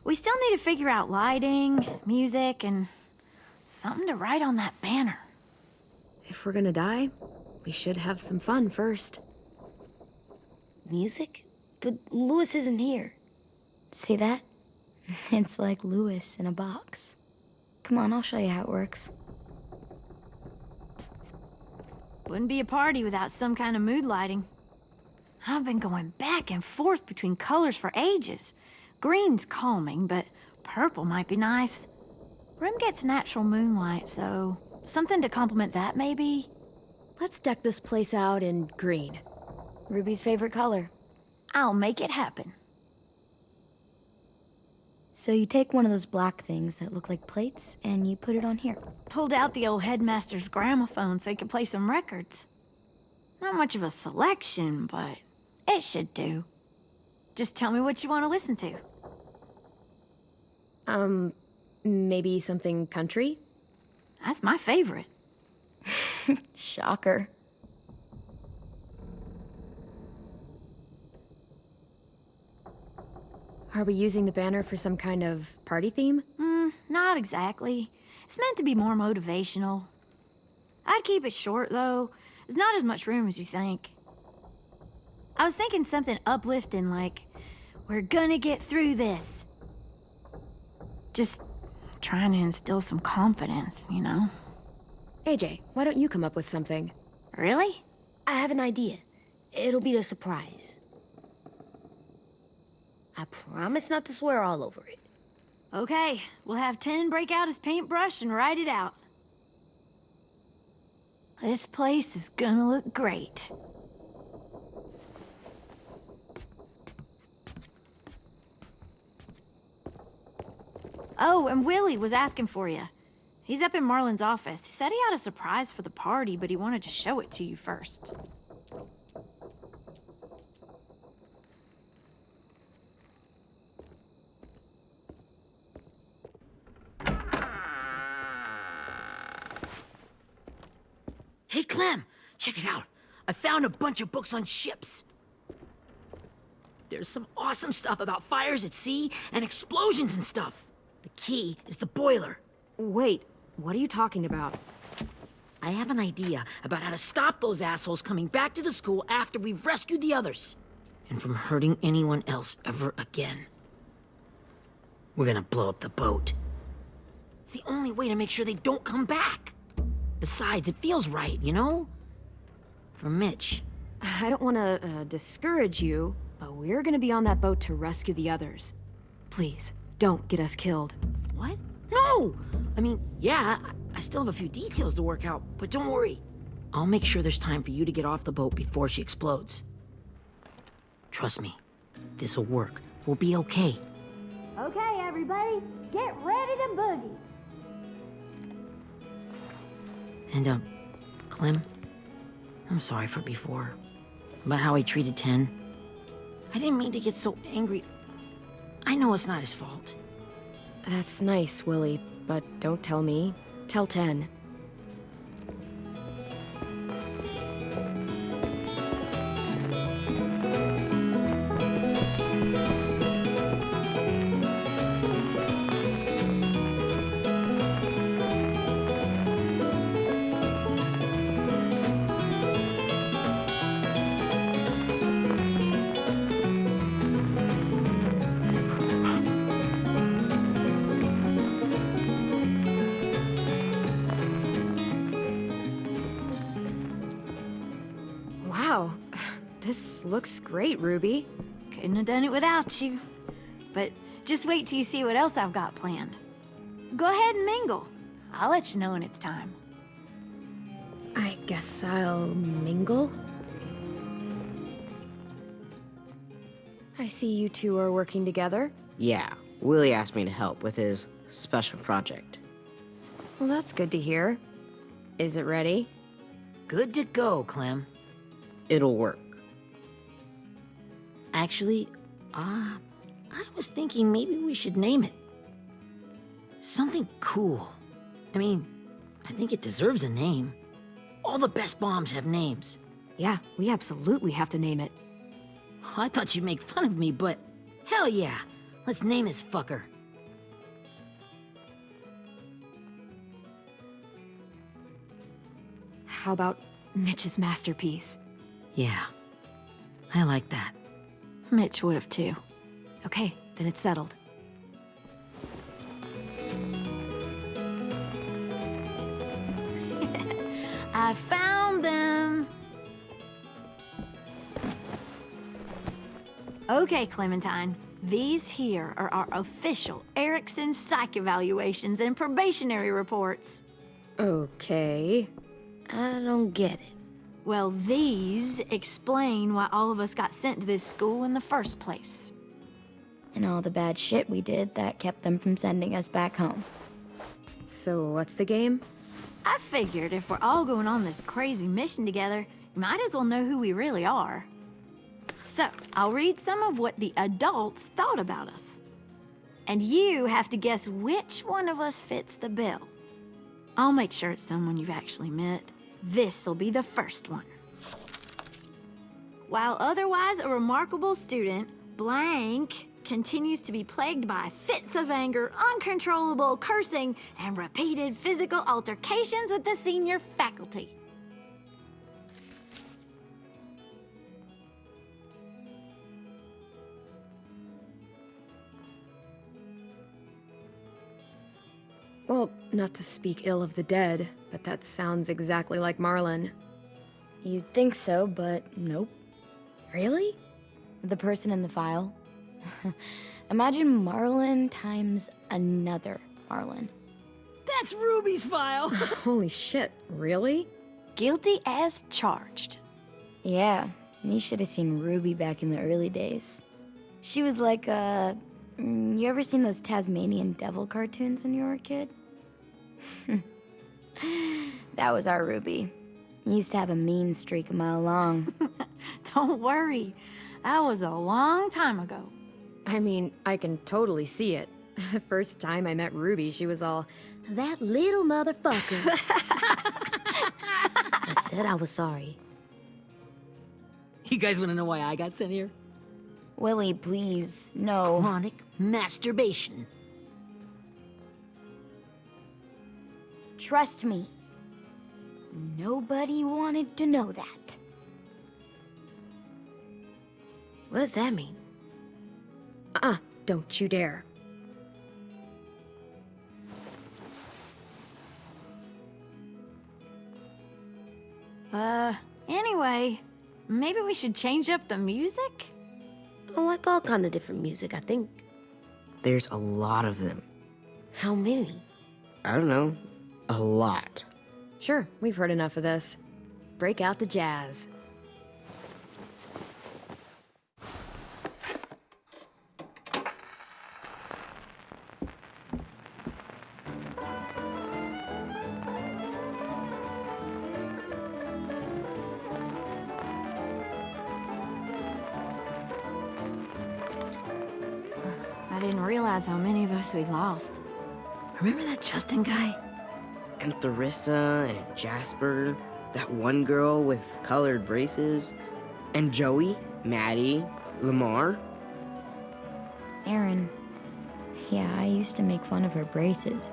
We still need to figure out lighting, music, and something to write on that banner. If we're gonna die, we should have some fun first. Music? But Louis isn't here. See that? It's like Louis in a box. Come on, I'll show you how it works. Wouldn't be a party without some kind of mood lighting. I've been going back and forth between colors for ages. Green's calming, but purple might be nice. Room gets natural moonlight, so something to complement that, maybe? Let's deck this place out in green. Ruby's favorite color. I'll make it happen. So you take one of those black things that look like plates, and you put it on here. Pulled out the old headmaster's gramophone so he could play some records. Not much of a selection, but it should do. Just tell me what you want to listen to. Maybe something country? That's my favorite. Shocker. Are we using the banner for some kind of party theme? Not exactly. It's meant to be more motivational. I'd keep it short, though. There's not as much room as you think. I was thinking something uplifting like, we're gonna get through this. Just trying to instill some confidence, you know? AJ, why don't you come up with something? Really? I have an idea. It'll be a surprise. I promise not to swear all over it. Okay, we'll have 10 break out his paintbrush and write it out. This place is gonna look great. Oh, and Willie was asking for you. He's up in Marlin's office. He said he had a surprise for the party, but he wanted to show it to you first. Hey, Clem, check it out. I found a bunch of books on ships. There's some awesome stuff about fires at sea and explosions and stuff. The key is the boiler. Wait, what are you talking about? I have an idea about how to stop those assholes coming back to the school after we've rescued the others. And from hurting anyone else ever again. We're gonna blow up the boat. It's the only way to make sure they don't come back. Besides, it feels right, you know? For Mitch. I don't want to discourage you, but we're gonna be on that boat to rescue the others. Please, don't get us killed. What? No! I mean, yeah, I still have a few details to work out, but don't worry. I'll make sure there's time for you to get off the boat before she explodes. Trust me, this'll work. We'll be okay. Okay, everybody, get ready to boogie. And, Clem, I'm sorry for before. About how he treated Ten. I didn't mean to get so angry. I know it's not his fault. That's nice, Willie, but don't tell me. Tell 10. Wow, this looks great, Ruby. Couldn't have done it without you. But just wait till you see what else I've got planned. Go ahead and mingle. I'll let you know when it's time. I guess I'll mingle? I see you two are working together. Yeah, Willie asked me to help with his special project. Well, that's good to hear. Is it ready? Good to go, Clem. It'll work. Actually, I was thinking maybe we should name it. Something cool. I mean, I think it deserves a name. All the best bombs have names. Yeah, we absolutely have to name it. I thought you'd make fun of me, but hell yeah. Let's name this fucker. How about Mitch's masterpiece? Yeah, I like that. Mitch would have too. Okay, then it's settled. I found them! Okay, Clementine. These here are our official Erickson psych evaluations and probationary reports. Okay. I don't get it. Well, these explain why all of us got sent to this school in the first place. And all the bad shit we did that kept them from sending us back home. So what's the game? I figured if we're all going on this crazy mission together, you might as well know who we really are. So, I'll read some of what the adults thought about us. And you have to guess which one of us fits the bill. I'll make sure it's someone you've actually met. This'll be the first one. While otherwise a remarkable student, blank continues to be plagued by fits of anger, uncontrollable cursing, and repeated physical altercations with the senior faculty. Well, not to speak ill of the dead, but that sounds exactly like Marlon. You'd think so, but nope. Really? The person in the file. Imagine Marlon times another Marlon. That's Ruby's file. Holy shit, really? Guilty as charged. Yeah, you should have seen Ruby back in the early days. She was like, you ever seen those Tasmanian devil cartoons when you were a kid? That was our Ruby. Used to have a mean streak a mile long. Don't worry. That was a long time ago. I mean, I can totally see it. The first time I met Ruby, she was all, that little motherfucker. I said I was sorry. You guys want to know why I got sent here? Willie, please, no. Chronic masturbation. Trust me. Nobody wanted to know that. What does that mean? Don't you dare. Anyway, maybe we should change up the music? I like all kind of different music, I think. There's a lot of them. How many? I don't know. A lot. Sure, we've heard enough of this. Break out the jazz. I didn't realize how many of us we lost. Remember that Justin guy? And Theresa and Jasper, that one girl with colored braces, and Joey, Maddie, Lamar. Aaron. Yeah, I used to make fun of her braces.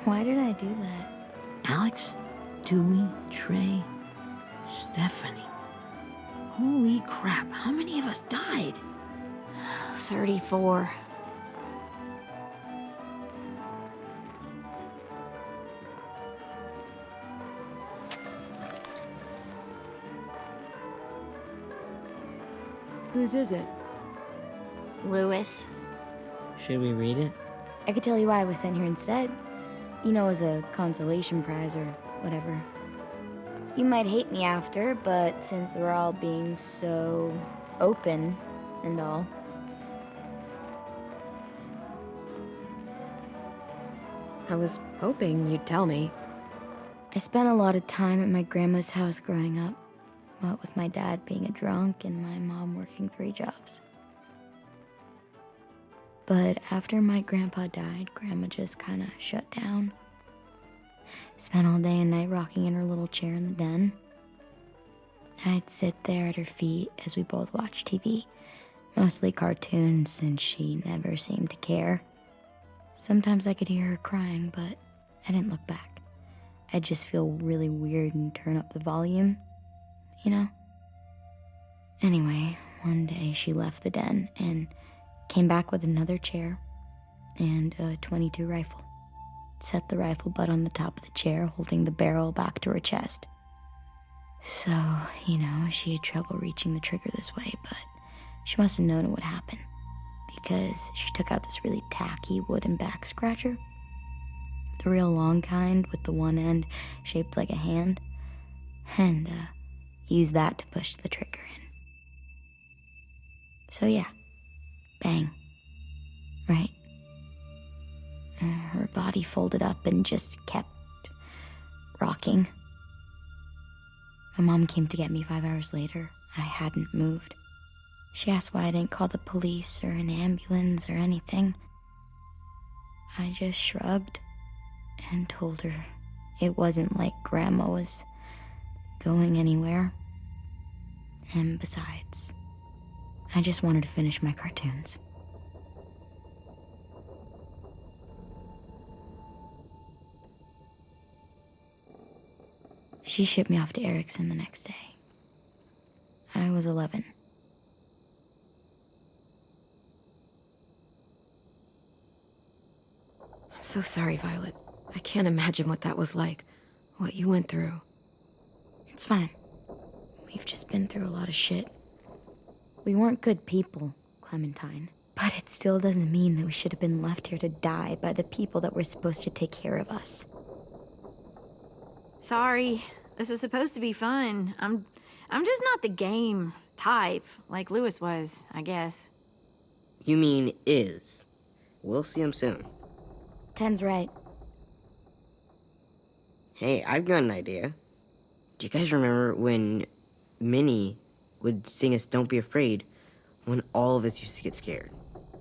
Why did I do that? Alex, Dewey, Trey, Stephanie. Holy crap, how many of us died? 34. Whose is it? Lewis. Should we read it? I could tell you why I was sent here instead. You know, as a consolation prize or whatever. You might hate me after, but since we're all being so open and all. I was hoping you'd tell me. I spent a lot of time at my grandma's house growing up. What with my dad being a drunk and my mom working 3 jobs. But after my grandpa died, Grandma just kind of shut down. Spent all day and night rocking in her little chair in the den. I'd sit there at her feet as we both watched TV, mostly cartoons, since she never seemed to care. Sometimes I could hear her crying, but I didn't look back. I'd just feel really weird and turn up the volume, you know? Anyway, one day she left the den and came back with another chair and a .22 rifle. Set the rifle butt on the top of the chair, holding the barrel back to her chest. So, you know, she had trouble reaching the trigger this way, but she must have known it would happen, because she took out this really tacky wooden back scratcher. The real long kind with the one end shaped like a hand, and used that to push the trigger in. So yeah, bang, right? Her body folded up and just kept rocking. My mom came to get me 5 hours later. I hadn't moved. She asked why I didn't call the police or an ambulance or anything. I just shrugged and told her it wasn't like Grandma was going anywhere. And besides, I just wanted to finish my cartoons. She shipped me off to Erickson the next day. I was 11. I'm so sorry, Violet. I can't imagine what that was like. what you went through. It's fine. We've just been through a lot of shit. We weren't good people, Clementine. But it still doesn't mean that we should have been left here to die by the people that were supposed to take care of us. Sorry, this is supposed to be fun. I'm just not the game type, like Lewis was, I guess. You mean is. We'll see him soon. Ten's right. Hey, I've got an idea. Do you guys remember when Minnie would sing us Don't Be Afraid when all of us used to get scared?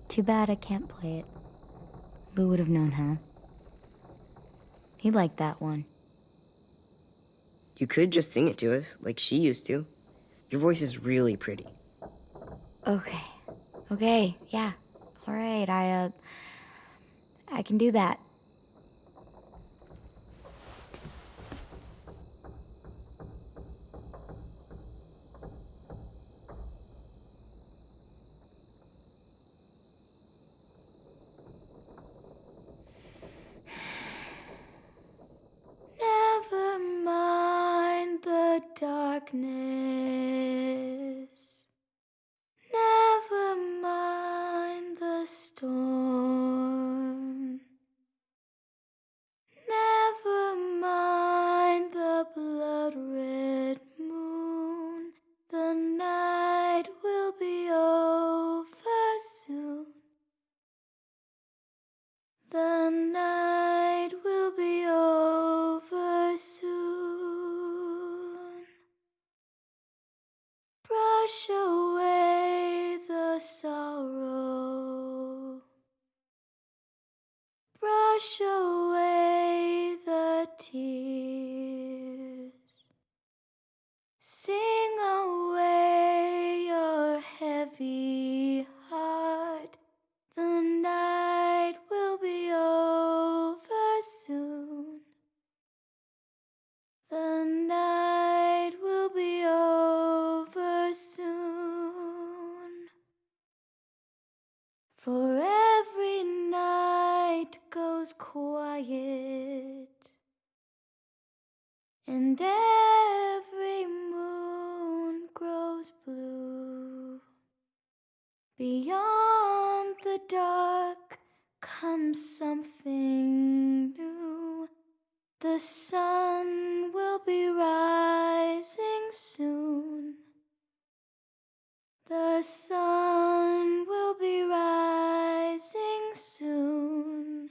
Too bad I can't play it. Lou would have known how. He liked that one. You could just sing it to us, like she used to. Your voice is really pretty. Okay, yeah. All right, I can do that. Never mind the darkness. Never mind the storm. Never mind the blood-red moon. The night will be over soon. The night will be over soon. Brush away the sorrow. Brush away the tears. Sing away your heavy heart. The night will be over soon. The night will be over soon. For every night goes quiet, and every moon grows blue. Beyond the dark comes something new. The sun will be rising soon. The sun will be rising soon.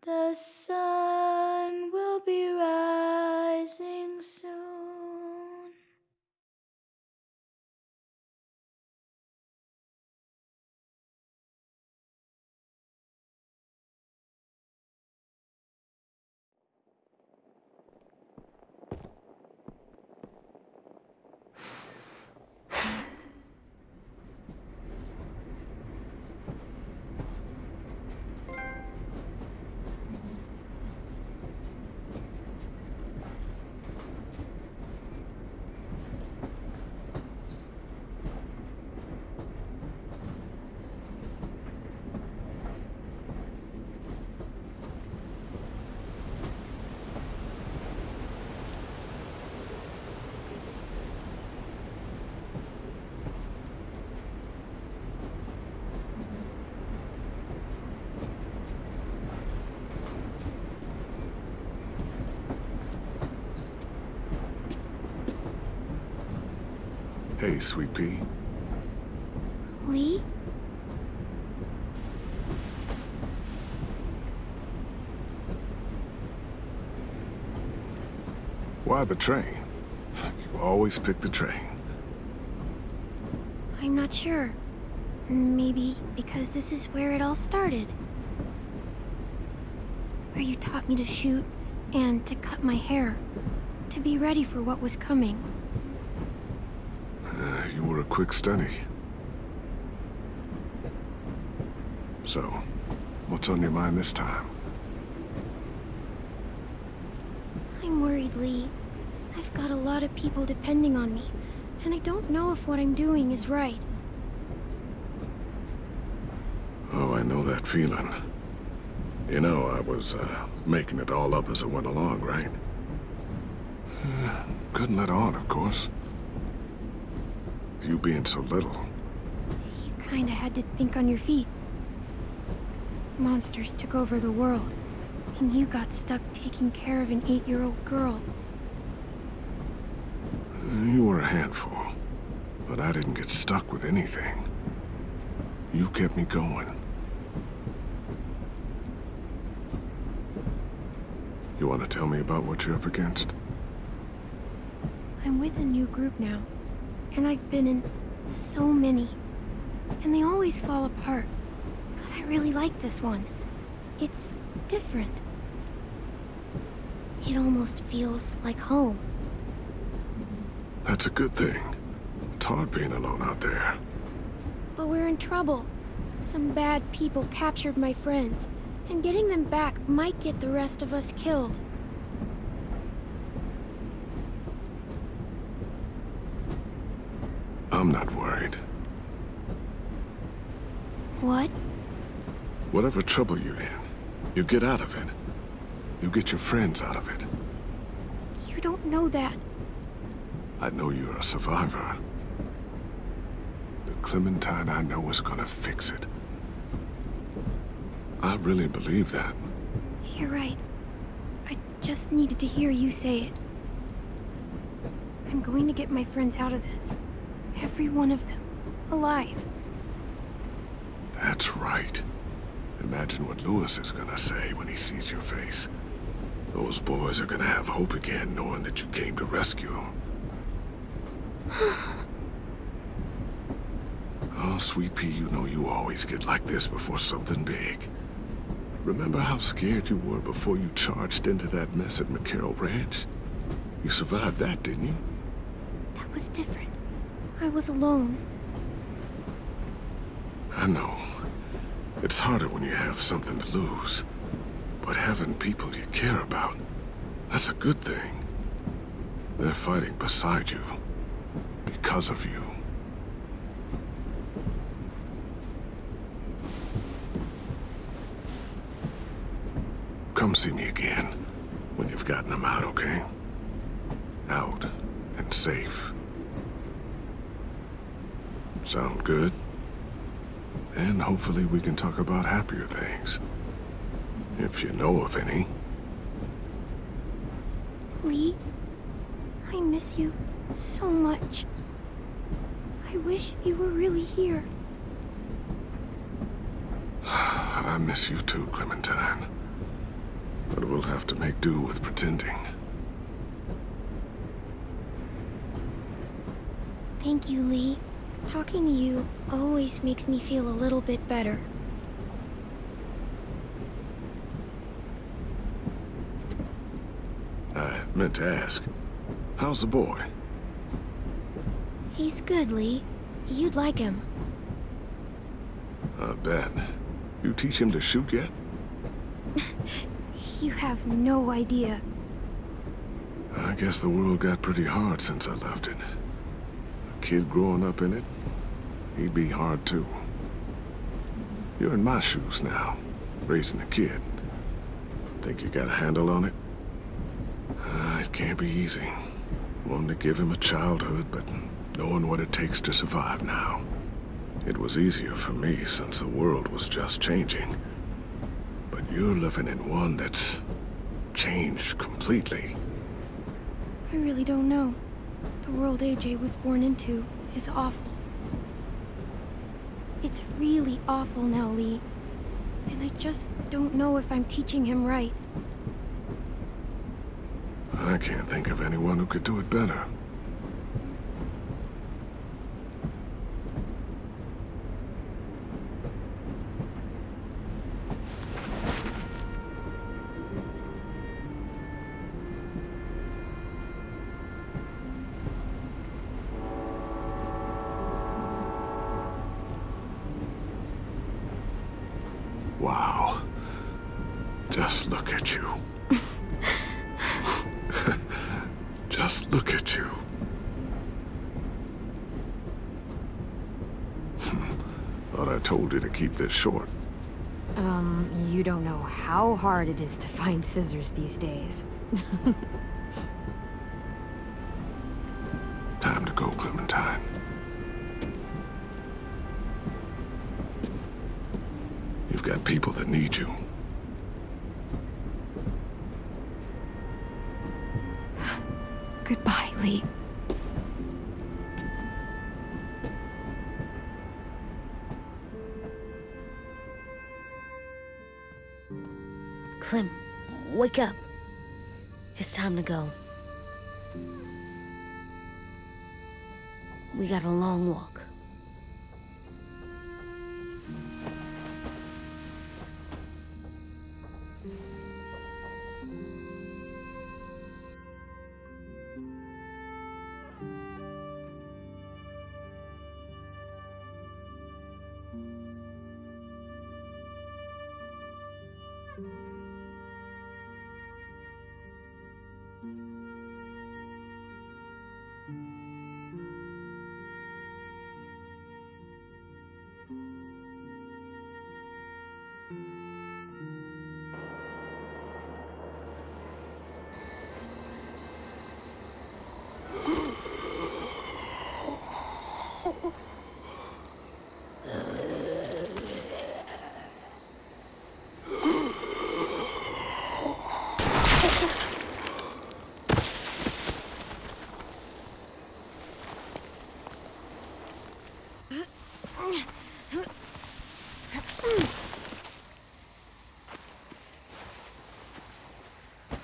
The sun will be rising soon. Hey, Sweet Pea. Lee? Why the train? You always pick the train. I'm not sure. Maybe because this is where it all started. Where you taught me to shoot and to cut my hair. To be ready for what was coming. You were a quick study. So, what's on your mind this time? I'm worried, Lee. I've got a lot of people depending on me, and I don't know if what I'm doing is right. Oh, I know that feeling. You know, I was making it all up as I went along, right? Couldn't let on, of course. With you being so little. You kinda had to think on your feet. Monsters took over the world, and you got stuck taking care of an 8-year-old girl. You were a handful, but I didn't get stuck with anything. You kept me going. You want to tell me about what you're up against? I'm with a new group now, and I've been in so many, and they always fall apart. But I really like this one. It's different. It almost feels like home. That's a good thing. It's hard being alone out there. But we're in trouble. Some bad people captured my friends, and getting them back might get the rest of us killed. I'm not worried. What? Whatever trouble you're in, you get out of it. You get your friends out of it. You don't know that. I know you're a survivor. The Clementine I know is gonna fix it. I really believe that. You're right. I just needed to hear you say it. I'm going to get my friends out of this. Every one of them. Alive. That's right. Imagine what Lewis is gonna say when he sees your face. Those boys are gonna have hope again, knowing that you came to rescue them. Oh, Sweet Pea, you know you always get like this before something big. Remember how scared you were before you charged into that mess at McCarroll Ranch? You survived that, didn't you? That was different. I was alone. I know. It's harder when you have something to lose. But having people you care about, that's a good thing. They're fighting beside you. Because of you. Come see me again when you've gotten them out, okay? Out and safe. Sound good? And hopefully we can talk about happier things. If you know of any. Lee, I miss you so much. I wish you were really here. I miss you too, Clementine. But we'll have to make do with pretending. Thank you, Lee. Talking to you always makes me feel a little bit better. I meant to ask, how's the boy? He's good, Lee. You'd like him. I bet. You teach him to shoot yet? You have no idea. I guess the world got pretty hard since I left it. A kid growing up in it, he'd be hard too. You're in my shoes now, raising a kid. Think you got a handle on it? It can't be easy. Wanting to give him a childhood, but knowing what it takes to survive now. It was easier for me since the world was just changing. But you're living in one that's changed completely. I really don't know. The world AJ was born into is awful. It's really awful now, Lee. And I just don't know if I'm teaching him right. I can't think of anyone who could do it better. Wow. Just look at you. Just look at you. Thought I told you to keep this short. You don't know how hard it is to find scissors these days. Time to go, Clementine. You've got people that need you. Goodbye, Lee. Clem, wake up. It's time to go. We got a long walk.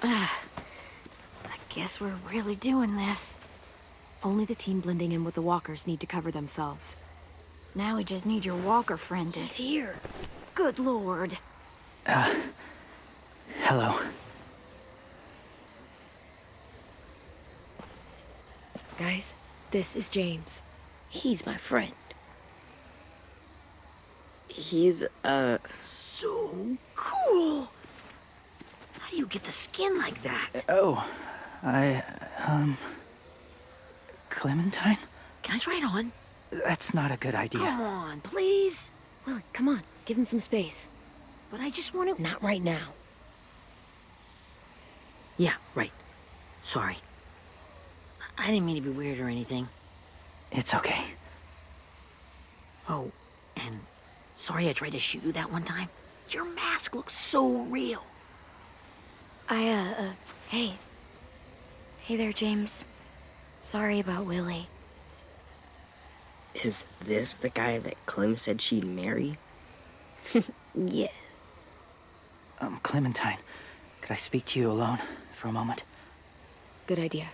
I guess we're really doing this. Only the team blending in with the walkers need to cover themselves. Now we just need your walker friend to... He's here. Good lord. Hello. Guys, this is James. He's my friend. He's, So cool! How do you get the skin like that? Oh, Clementine? Can I try it on? That's not a good idea. Come on, please. Willie, come on. Give him some space. But I just want to... Not right now. Yeah, right. Sorry. I didn't mean to be weird or anything. It's okay. Oh, and sorry I tried to shoot you that one time. Your mask looks so real. Hey. Hey there, James. Sorry about Willie. is this the guy that Clem said she'd marry? Yeah. Clementine, could I speak to you alone for a moment? Good idea.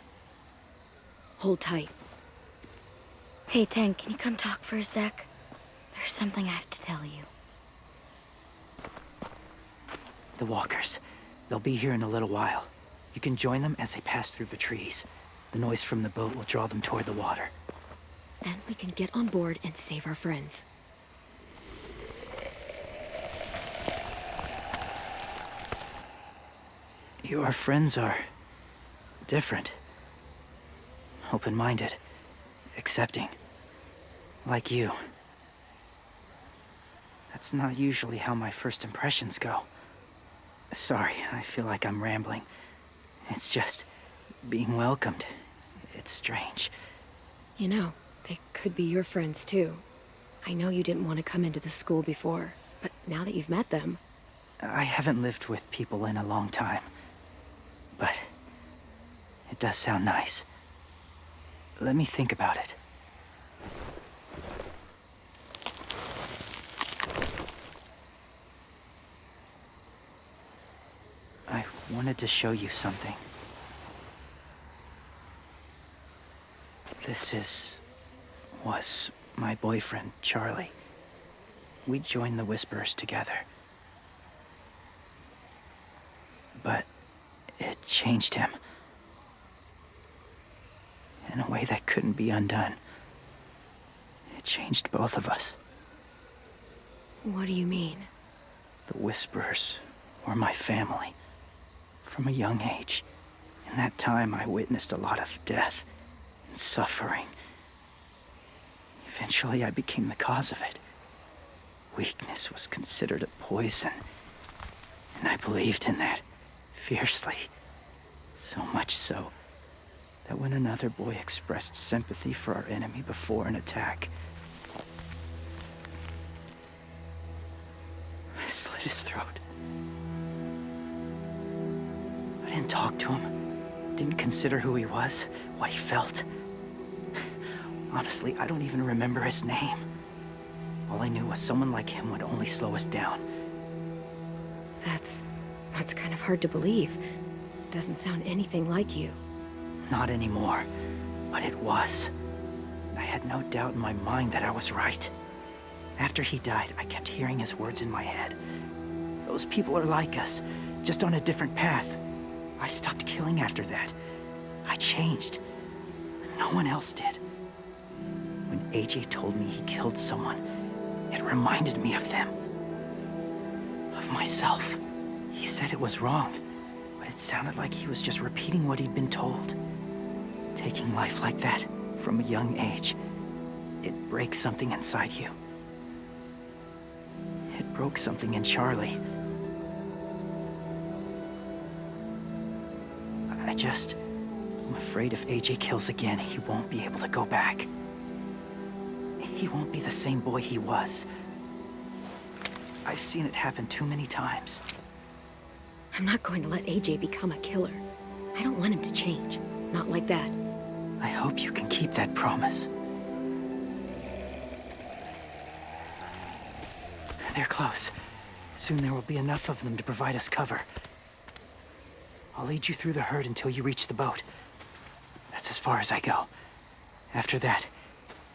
Hold tight. Hey, Tank, can you come talk for a sec? There's something I have to tell you. The walkers. They'll be here in a little while. You can join them as they pass through the trees. The noise from the boat will draw them toward the water. Then we can get on board and save our friends. Your friends are different. Open-minded. Accepting. Like you. That's not usually how my first impressions go. Sorry, I feel like I'm rambling. It's just being welcomed. It's strange. You know, they could be your friends too. I know you didn't want to come into the school before, but now that you've met them... I haven't lived with people in a long time. But it does sound nice. Let me think about it. I wanted to show you something. This was my boyfriend, Charlie. We joined the Whisperers together. But it changed him. In a way that couldn't be undone. It changed both of us. What do you mean? The Whisperers were my family. From a young age. In that time, I witnessed a lot of death and suffering. Eventually, I became the cause of it. Weakness was considered a poison. And I believed in that, fiercely. So much so, that when another boy expressed sympathy for our enemy before an attack, I slit his throat. I didn't talk to him, didn't consider who he was, what he felt. Honestly, I don't even remember his name. All I knew was someone like him would only slow us down. That's kind of hard to believe. Doesn't sound anything like you. Not anymore, but it was. I had no doubt in my mind that I was right. After he died, I kept hearing his words in my head. Those people are like us, just on a different path. I stopped killing after that. I changed. No one else did. When AJ told me he killed someone, it reminded me of them. Of myself. He said it was wrong, but it sounded like he was just repeating what he'd been told. Taking life like that, from a young age, it breaks something inside you. It broke something in Charlie. I'm afraid if AJ kills again, he won't be able to go back. He won't be the same boy he was. I've seen it happen too many times. I'm not going to let AJ become a killer. I don't want him to change. Not like that. I hope you can keep that promise. They're close. Soon there will be enough of them to provide us cover. I'll lead you through the herd until you reach the boat. That's as far as I go. After that,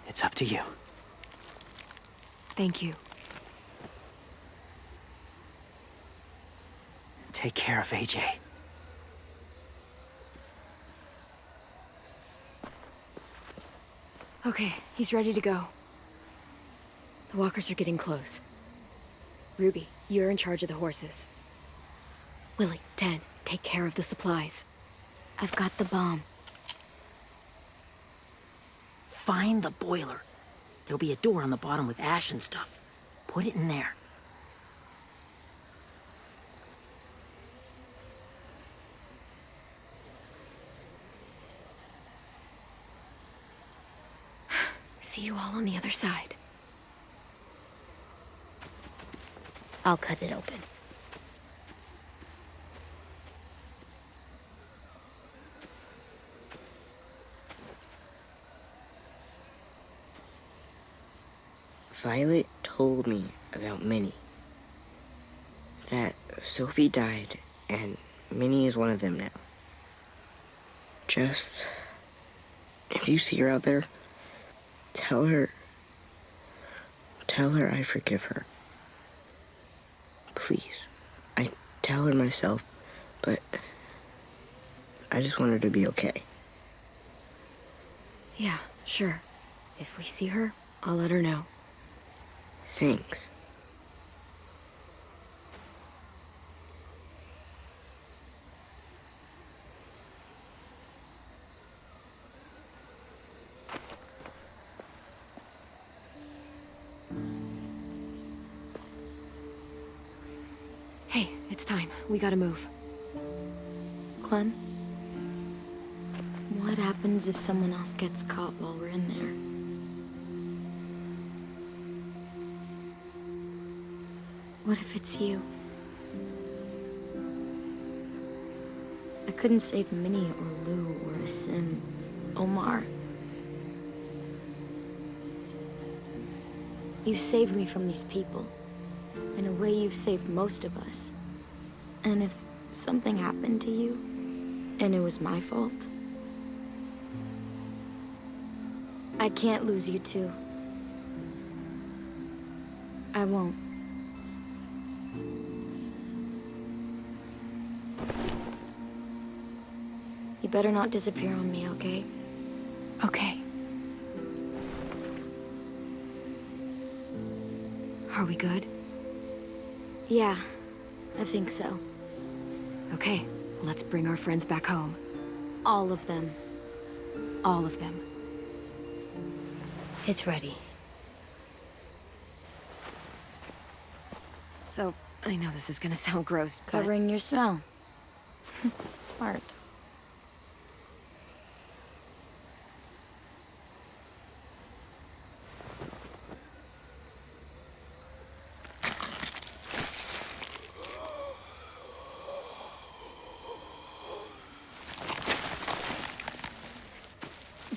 it's up to you. Thank you. Take care of AJ. Okay, he's ready to go. The walkers are getting close. Ruby, you're in charge of the horses. Willie, Ted, take care of the supplies. I've got the bomb. Find the boiler. There'll be a door on the bottom with ash and stuff. Put it in there. See you all on the other side. I'll cut it open. Violet told me about Minnie. That Sophie died, and Minnie is one of them now. Just, if you see her out there, tell her I forgive her. Please. I tell her myself, but I just want her to be okay. Yeah, sure. If we see her, I'll let her know. Thanks. Hey, it's time. We gotta move. Clem? What happens if someone else gets caught while we're in there? What if it's you? I couldn't save Minnie or Lou or Asim, Omar. You saved me from these people. In a way, you've saved most of us. And if something happened to you, and it was my fault, I can't lose you too. I won't. You better not disappear on me, okay? Okay. Are we good? Yeah, I think so. Okay, let's bring our friends back home. All of them. All of them. It's ready. So, I know this is gonna sound gross, but... Covering your smell. Smart.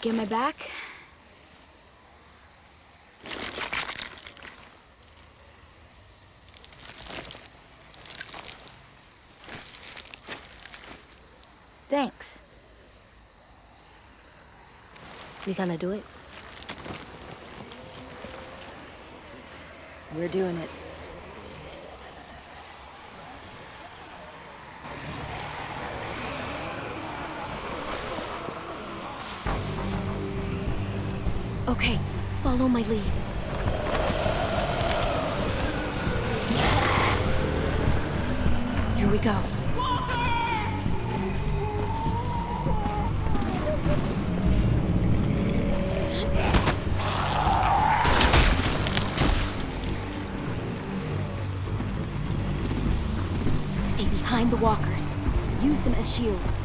Get my back? Thanks. You gonna do it? We're doing it. Okay, follow my lead. Here we go. Stay behind the walkers. Use them as shields.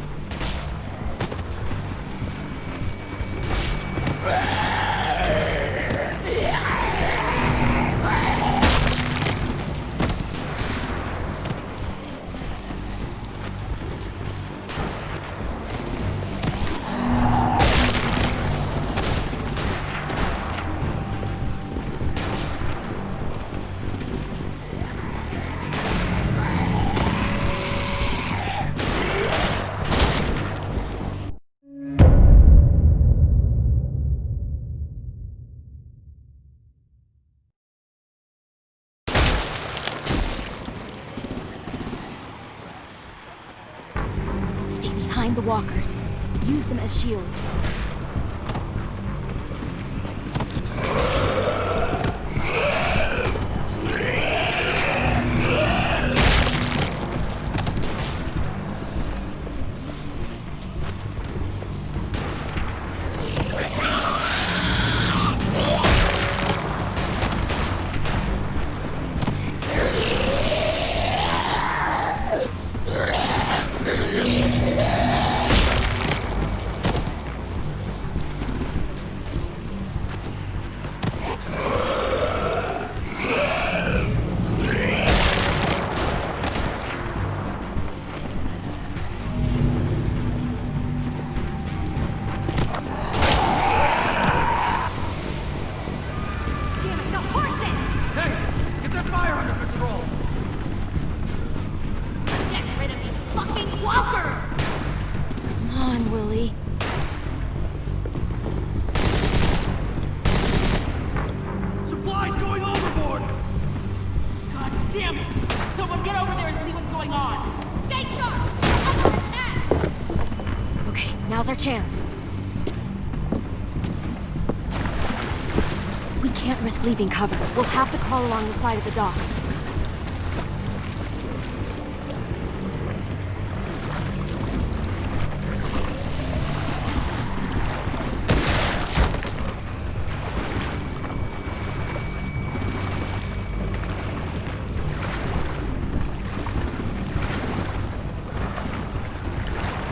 Stay behind the walkers. Use them as shields. Now's our chance. We can't risk leaving cover. We'll have to crawl along the side of the dock.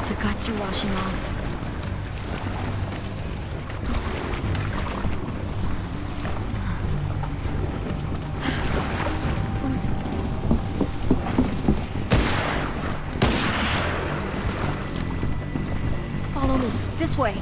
The guts are washing off. This way.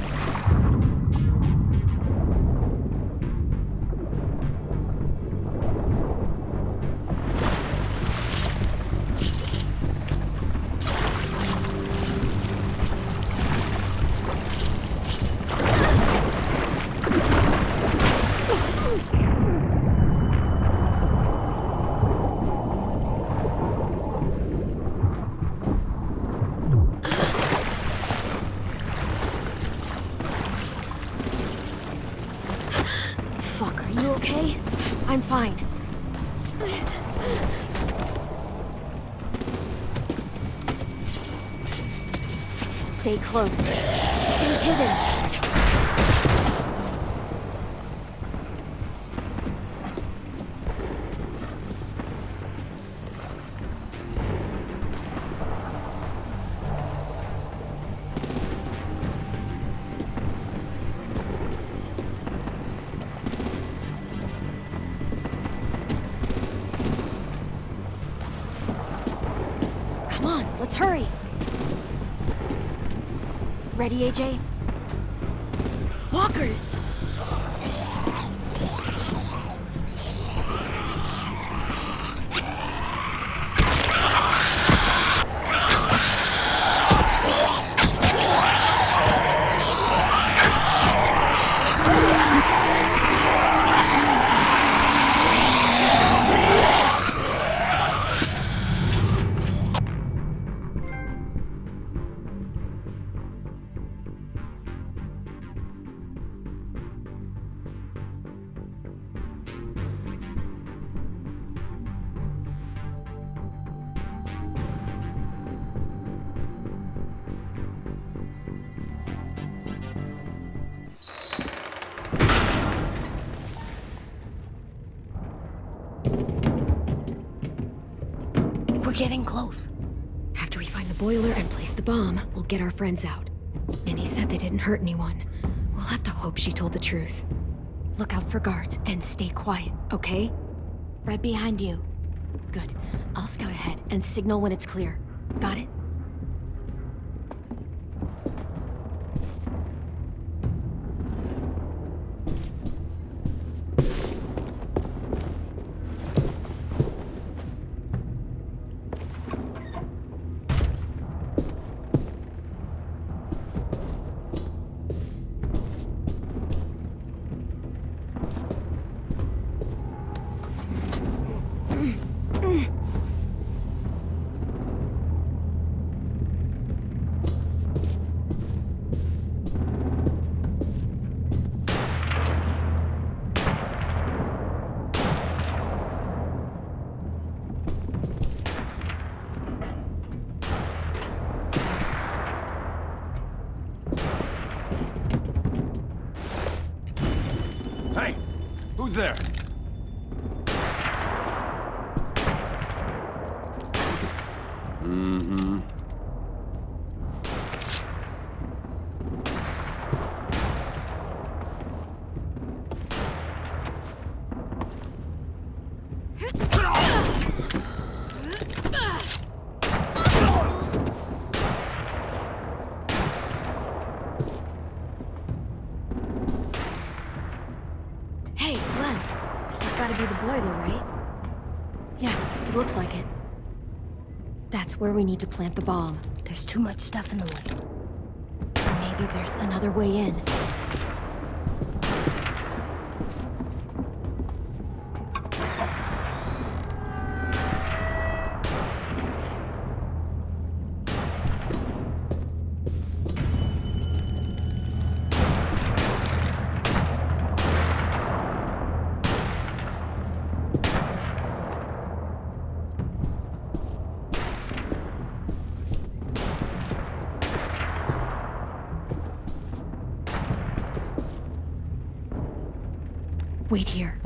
Okay? I'm fine. Stay close. Stay hidden. hurry! Ready, AJ? Walkers! We're getting close. After we find the boiler and place the bomb, we'll get our friends out. And he said they didn't hurt anyone. We'll have to hope she told the truth. Look out for guards and stay quiet, okay? Right behind you. Good. I'll scout ahead and signal when it's clear. Got it? Hey! Who's there? Mm-hmm. Hey, Clem. This has got to be the boiler, right? Yeah, it looks like it. That's where we need to plant the bomb. There's too much stuff in the way. Maybe there's another way in. Wait here.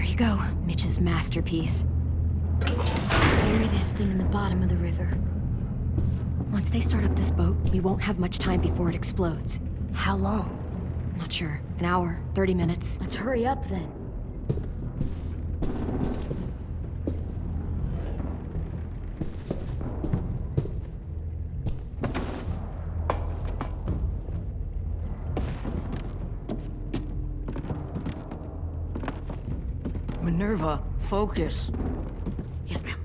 You go, Mitch's masterpiece. Bury this thing in the bottom of the river. Once they start up this boat, we won't have much time before it explodes. How long? Not sure. An hour, 30 minutes. Let's hurry up then. Minerva, focus. Yes, ma'am.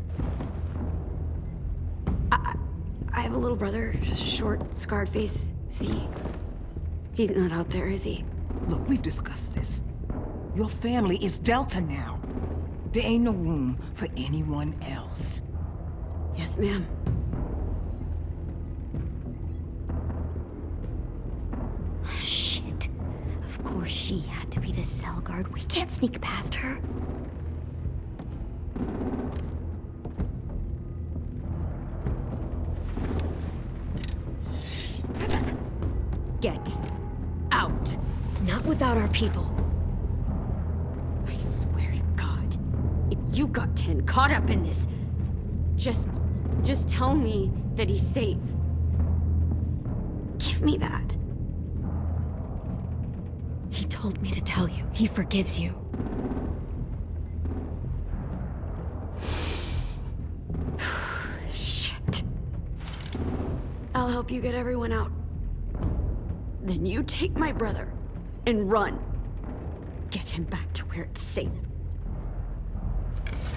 I have a little brother, just short, scarred face. He's not out there, is he? Look, we've discussed this. Your family is Delta now. There ain't no room for anyone else. Yes, ma'am. Shit. Of course she had to be the cell guard. We can't sneak past her. Get out. Not without our people. I swear to God, if you got 10 caught up in this, just tell me that he's safe. Give me that. He told me to tell you. He forgives you. Shit. I'll help you get everyone out. Then you take my brother and run. Get him back to where it's safe.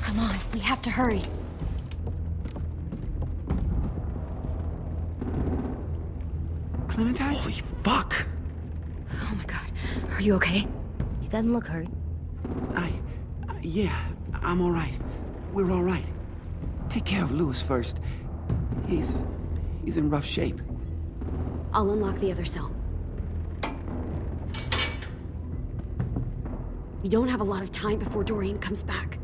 Come on, we have to hurry. Clementine? Holy fuck! Oh my God. Are you okay? He doesn't look hurt. Yeah, I'm all right. We're all right. Take care of Louis first. He's in rough shape. I'll unlock the other cell. We don't have a lot of time before Dorian comes back.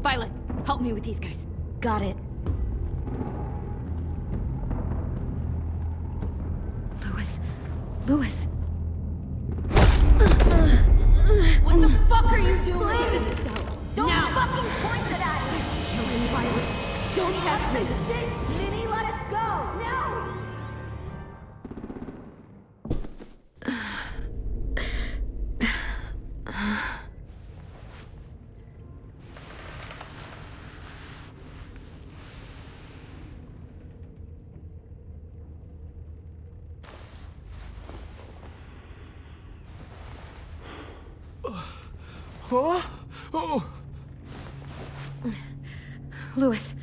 Violet, help me with these guys. Got it. Louis. What the fuck are you doing in the cell? Don't fucking point it at me! Kill him, Violet. Don't test me. Minnie, let us go! No! Oh! Oh! Louis.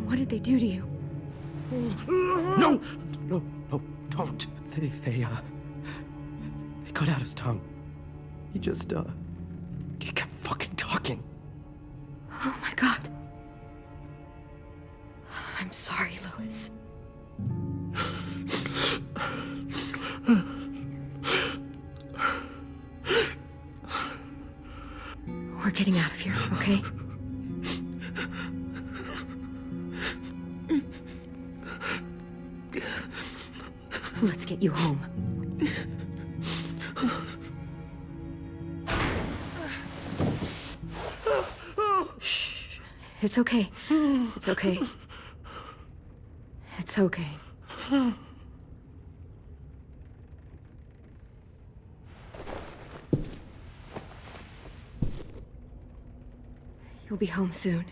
What did they do to you? No, don't. They cut out his tongue. He kept fucking talking. Oh my God. I'm sorry, Louis. We're getting out of here, okay? Let's get you home. Shh. It's okay. It's okay. It's okay. You'll be home soon.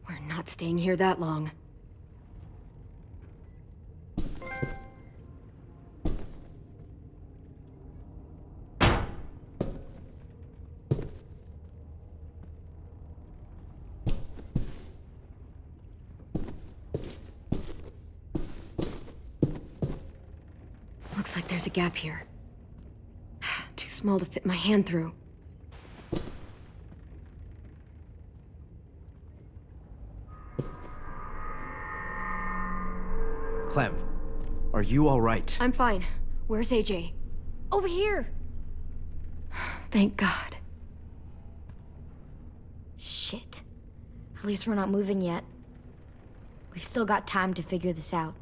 We're not staying here that long. Looks like there's a gap here. Too small to fit my hand through. Clem, are you all right? I'm fine. Where's AJ? Over here! Thank God. Shit. At least we're not moving yet. We've still got time to figure this out.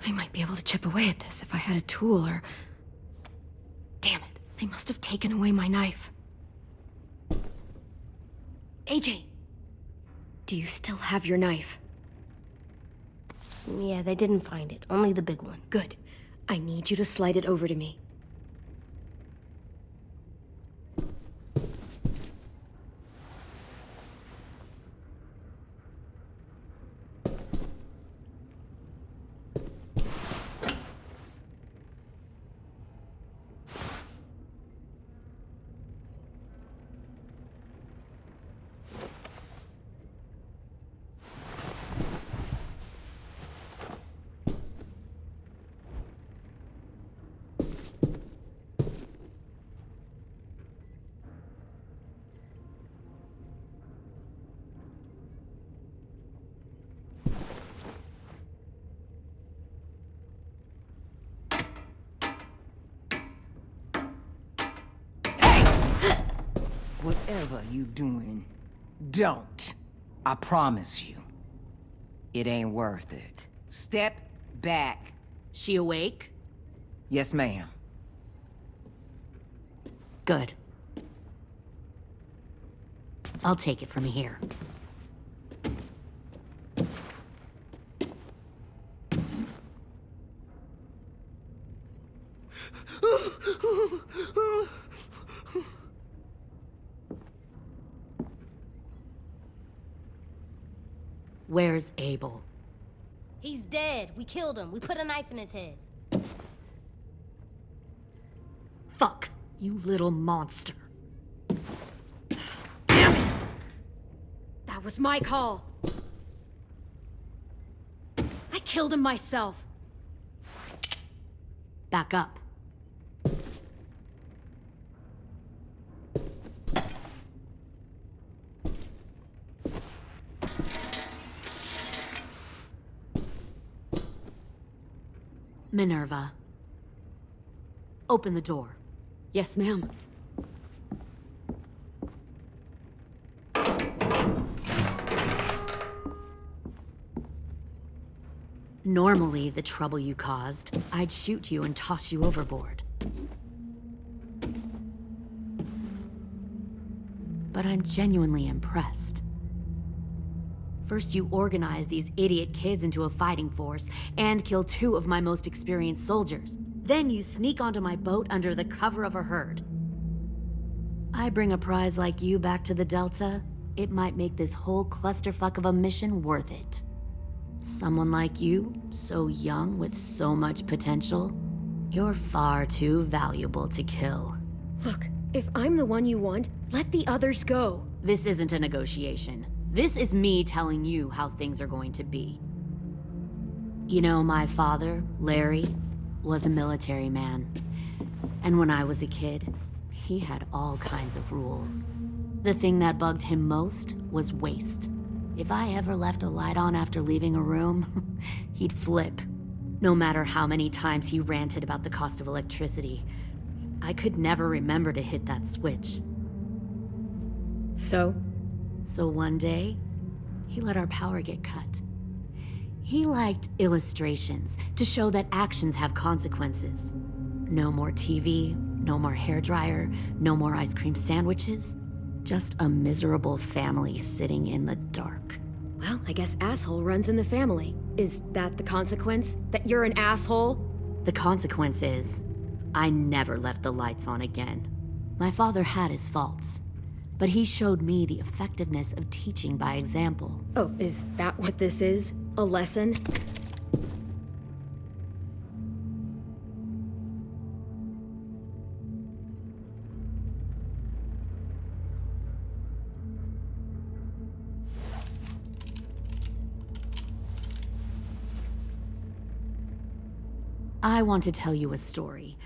I might be able to chip away at this if I had a tool or... Damn it. They must have taken away my knife. AJ! Do you still have your knife? Yeah, they didn't find it. Only the big one. Good. I need you to slide it over to me. Whatever you doing, don't. I promise you. It ain't worth it. Step back. She awake? Yes, ma'am. Good. I'll take it from here. Where's Abel? He's dead. We killed him. We put a knife in his head. Fuck, you little monster. Damn it! That was my call. I killed him myself. Back up. Minerva. Open the door. Yes, ma'am. Normally, the trouble you caused, I'd shoot you and toss you overboard. But I'm genuinely impressed. First, you organize these idiot kids into a fighting force and kill 2 of my most experienced soldiers. Then you sneak onto my boat under the cover of a herd. I bring a prize like you back to the Delta, it might make this whole clusterfuck of a mission worth it. Someone like you, so young with so much potential, you're far too valuable to kill. Look, if I'm the one you want, let the others go. This isn't a negotiation. This is me telling you how things are going to be. You know, my father, Larry, was a military man. And when I was a kid, he had all kinds of rules. The thing that bugged him most was waste. If I ever left a light on after leaving a room, he'd flip. No matter how many times he ranted about the cost of electricity, I could never remember to hit that switch. So one day, he let our power get cut. He liked illustrations to show that actions have consequences. No more TV, no more hairdryer, no more ice cream sandwiches. Just a miserable family sitting in the dark. Well, I guess asshole runs in the family. Is that the consequence? That you're an asshole? The consequence is, I never left the lights on again. My father had his faults, but he showed me the effectiveness of teaching by example. Oh, is that what this is? A lesson? I want to tell you a story.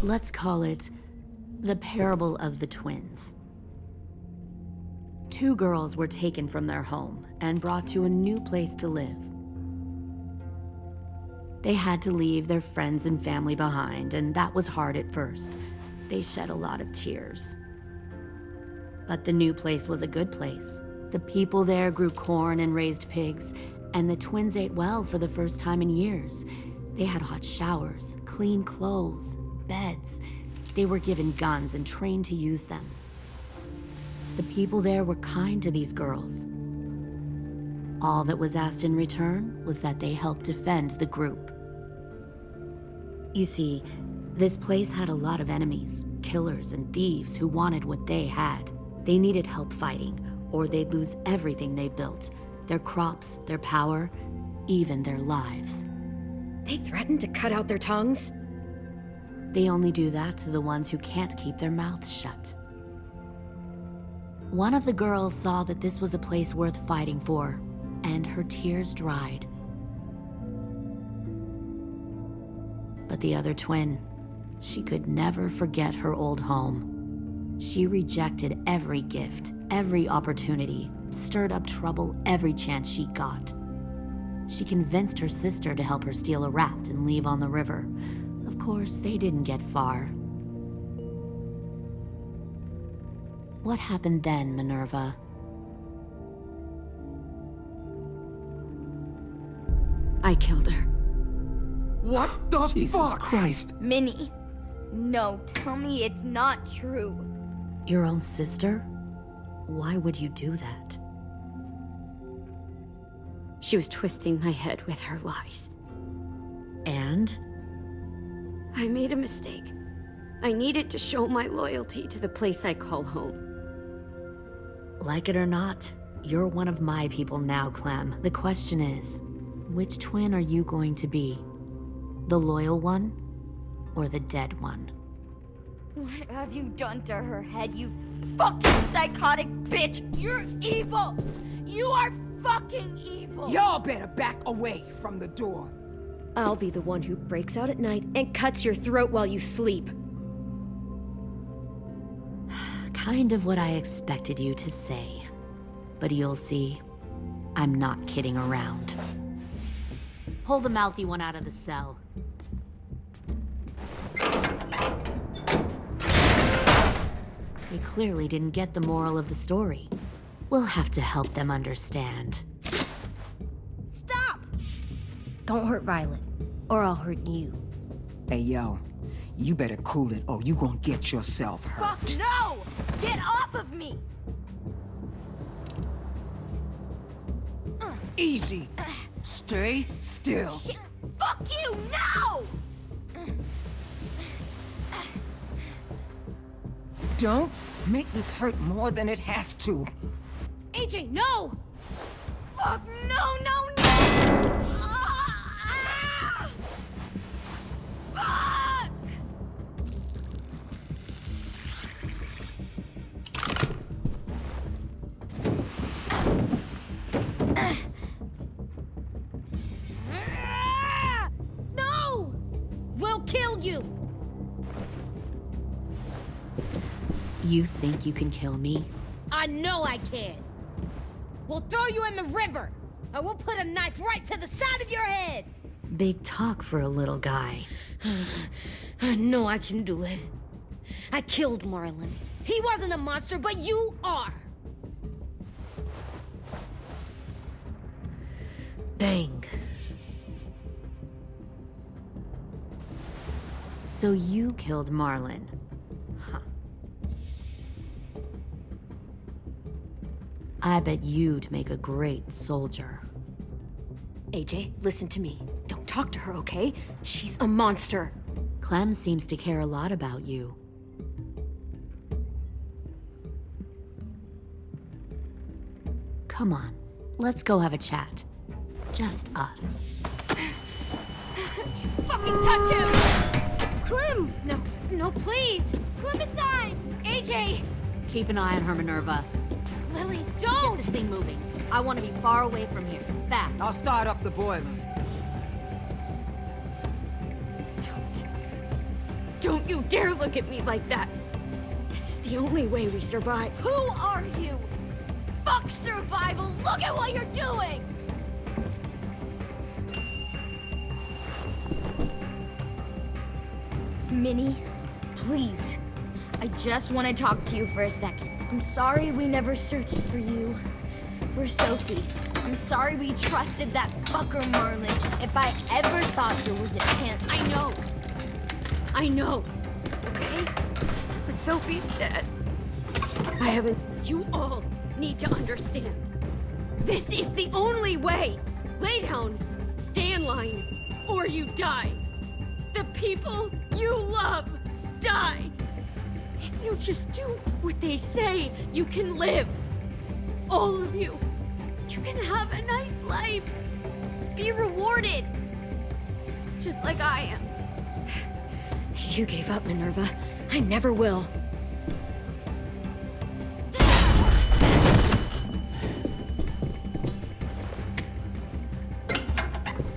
Let's call it the Parable of the Twins. 2 girls were taken from their home and brought to a new place to live. They had to leave their friends and family behind, and that was hard at first. They shed a lot of tears. But the new place was a good place. The people there grew corn and raised pigs, and the twins ate well for the first time in years. They had hot showers, clean clothes, beds. They were given guns and trained to use them. The people there were kind to these girls. All that was asked in return was that they help defend the group. You see, this place had a lot of enemies, killers and thieves who wanted what they had. They needed help fighting, or they'd lose everything they built. Their crops, their power, even their lives. They threatened to cut out their tongues? They only do that to the ones who can't keep their mouths shut. One of the girls saw that this was a place worth fighting for, and her tears dried. But the other twin, she could never forget her old home. She rejected every gift, every opportunity, stirred up trouble every chance she got. She convinced her sister to help her steal a raft and leave on the river. Of course, they didn't get far. What happened then, Minerva? I killed her. What the Jesus fuck? Christ. Minnie, no, tell me it's not true. Your own sister? Why would you do that? She was twisting my head with her lies. And? I made a mistake. I needed to show my loyalty to the place I call home. Like it or not, you're one of my people now, Clem. The question is, which twin are you going to be? The loyal one, or the dead one? What have you done to her head, you fucking psychotic bitch? You're evil! You are fucking evil! Y'all better back away from the door. I'll be the one who breaks out at night and cuts your throat while you sleep. Kind of what I expected you to say. But you'll see, I'm not kidding around. Pull the mouthy one out of the cell. They clearly didn't get the moral of the story. We'll have to help them understand. Stop! Don't hurt Violet, or I'll hurt you. Hey, yo, you better cool it or you gonna get yourself hurt. Fuck no! Get off of me! Easy. Stay still. Shit, fuck you, no! Don't make this hurt more than it has to. AJ, no! Fuck, no, no, no! Ah! Fuck! No! We'll kill you! You think you can kill me? I know I can. We'll throw you in the river, and we'll put a knife right to the side of your head. Big talk for a little guy. I know I can do it. I killed Marlon. He wasn't a monster, but you are. Dang. So you killed Marlon. Huh. I bet you'd make a great soldier. AJ, listen to me. Don't talk to her, okay? She's a monster. Clem seems to care a lot about you. Come on, let's go have a chat. Just us. Fucking touch him! Clem! No, please! Clementine! AJ! Keep an eye on her, Minerva. Lily, Get don't! this thing moving. I want to be far away from here. Fast. I'll start up the boiler. Don't you dare look at me like that. This is the only way we survive. Who are you? Fuck survival! Look at what you're doing! Minnie, please. I just want to talk to you for a second. I'm sorry we never searched for you. For Sophie. I'm sorry we trusted that fucker Marlon. If I ever thought there was a chance. I know, okay? Sophie's dead. I haven't... You all need to understand. This is the only way. Lay down, stay in line, or you die. The people you love die. If you just do what they say, you can live. All of you. You can have a nice life. Be rewarded. Just like I am. You gave up, Minerva. I never will.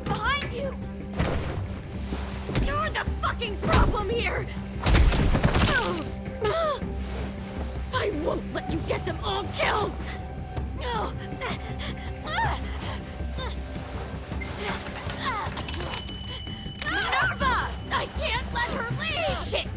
Behind you! You're the fucking problem here! I won't let you get them all killed! Minerva! I can't let her leave! Shit!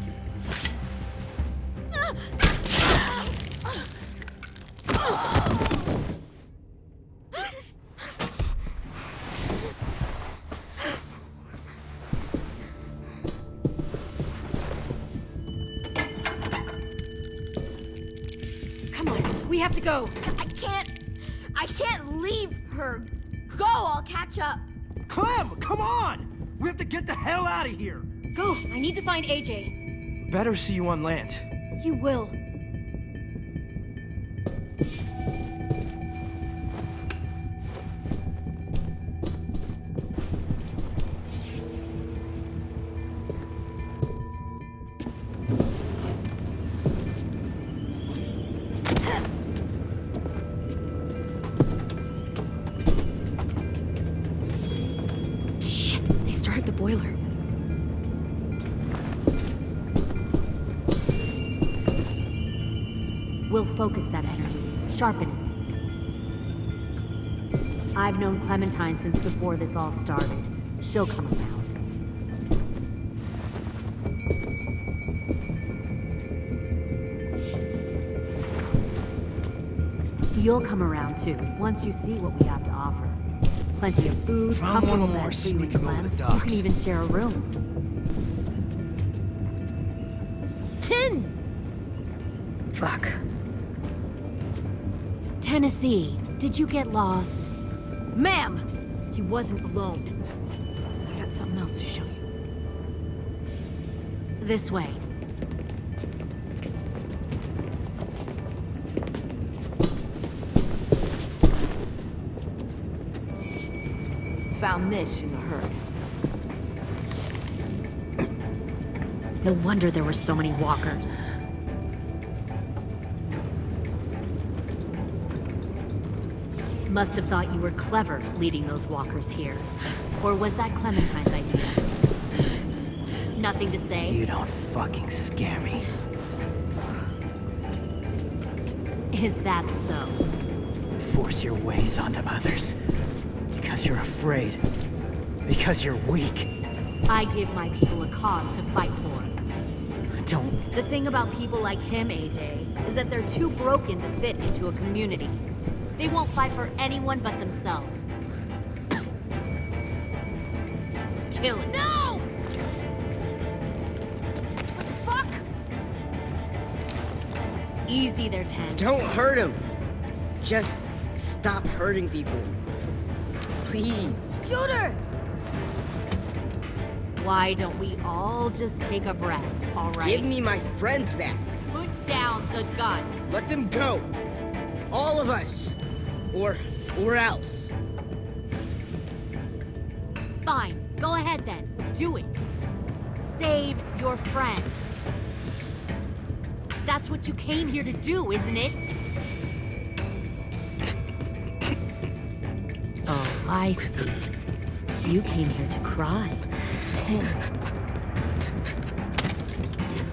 Come on, we have to go. I can't leave her. Go, I'll catch up. Clem, come on! We have to get the hell out of here! Go, I need to find AJ. Better see you on land. You will. Shit, they started the boiler. We'll focus that energy, sharpen it. I've known Clementine since before this all started. She'll come around. You'll come around too, once you see what we have to offer. Plenty of food, Found comfortable one more beds for you and sneaking over Clem. the You docks. can even share a room. Tin! Fuck. Tennessee, did you get lost? Ma'am! He wasn't alone. I got something else to show you. This way. Found this in the herd. No wonder there were so many walkers. Must have thought you were clever leading those walkers here. Or was that Clementine's idea? Nothing to say? You don't fucking scare me. Is that so? Force your ways onto others. Because you're afraid. Because you're weak. I give my people a cause to fight for. Don't... The thing about people like him, AJ, is that they're too broken to fit into a community. They won't fight for anyone but themselves. Kill it. No! What the fuck? Easy there, Ten. Don't hurt him. Just stop hurting people. Please. Shoot her! Why don't we all just take a breath, all right? Give me my friends back. Put down the gun. Let them go. All of us. Or else. Fine, go ahead then. Do it. Save your friends. That's what you came here to do, isn't it? Oh, I see. You came here to cry. Tim.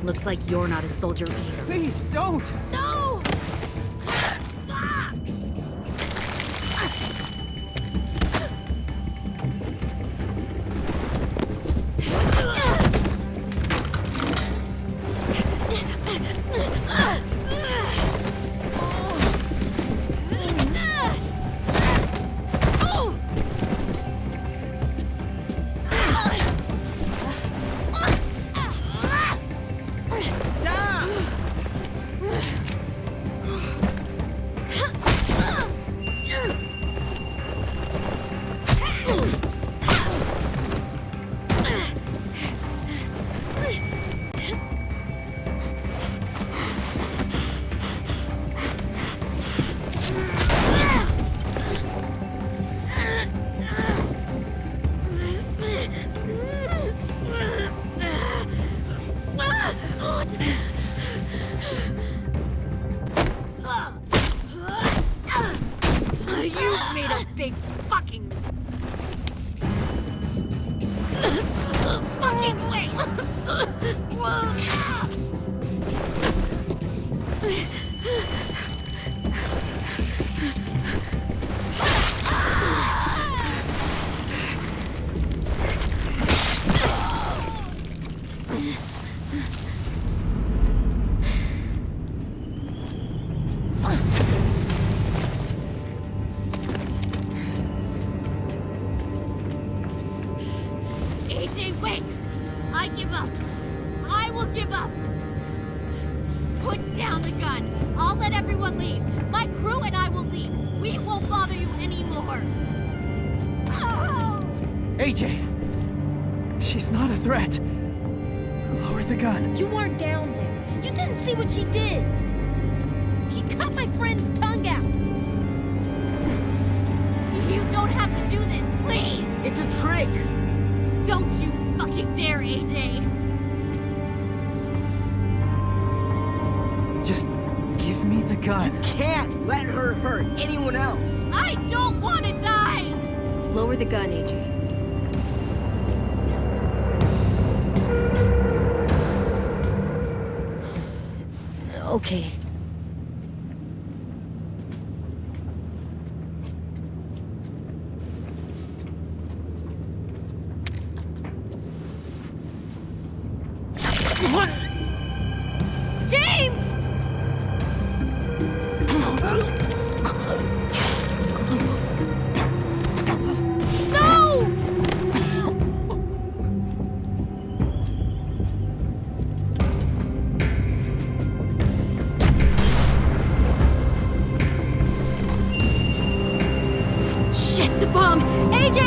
Looks like you're not a soldier either. Please, don't! No! Stop! power! AJ! She's not a threat. Lower the gun. You weren't down there. You didn't see what she did. She cut my friend's tongue out. You don't have to do this, please! It's a trick! Don't you fucking dare, AJ! Just give me the gun. Can't let her hurt anyone else! I don't want to die! Lower the gun, AJ. Okay. James! No! Shit, the bomb! AJ!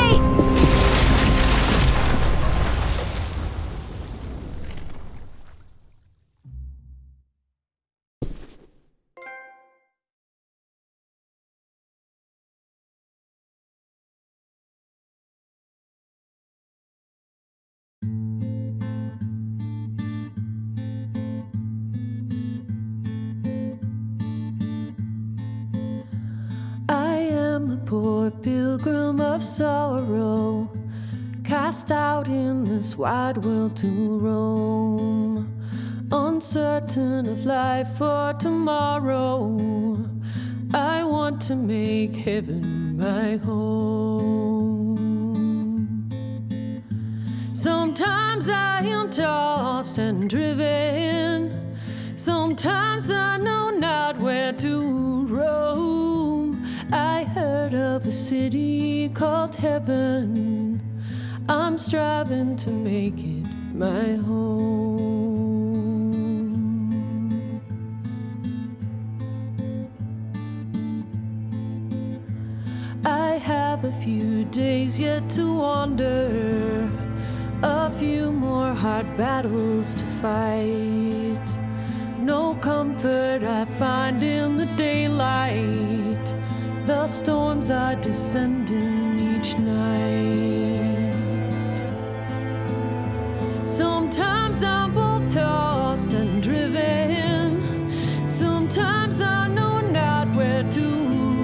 I am a poor pilgrim of sorrow, cast out in this wide world to roam, uncertain of life for tomorrow. I want to make heaven my home. Sometimes I am tossed and driven, sometimes I know not where to roam. I heard of a city called heaven, I'm striving to make it my home. I have a few days yet to wander, a few more hard battles to fight. No comfort I find in the daylight, the storms are descending each night. Sometimes I'm both tossed and driven, sometimes I know not where to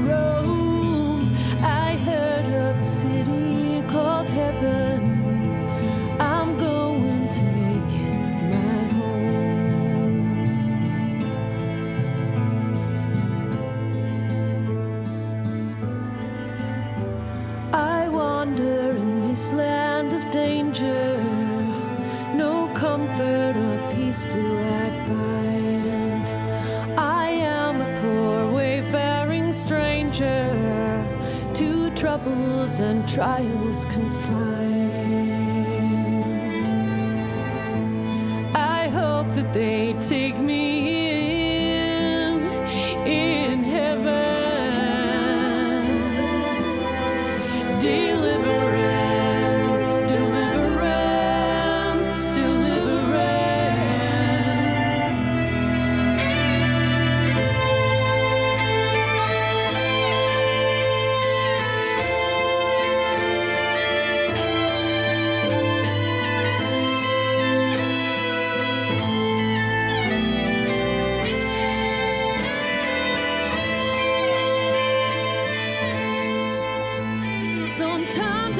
roam. I heard of a city called heaven, I'm going to make it my home. I wander in this land of danger, no comfort or peace do I find. I am a poor wayfaring stranger, to troubles and trials confined. I hope that they take me in heaven. Deliverance, deliverance, deliverance. Sometimes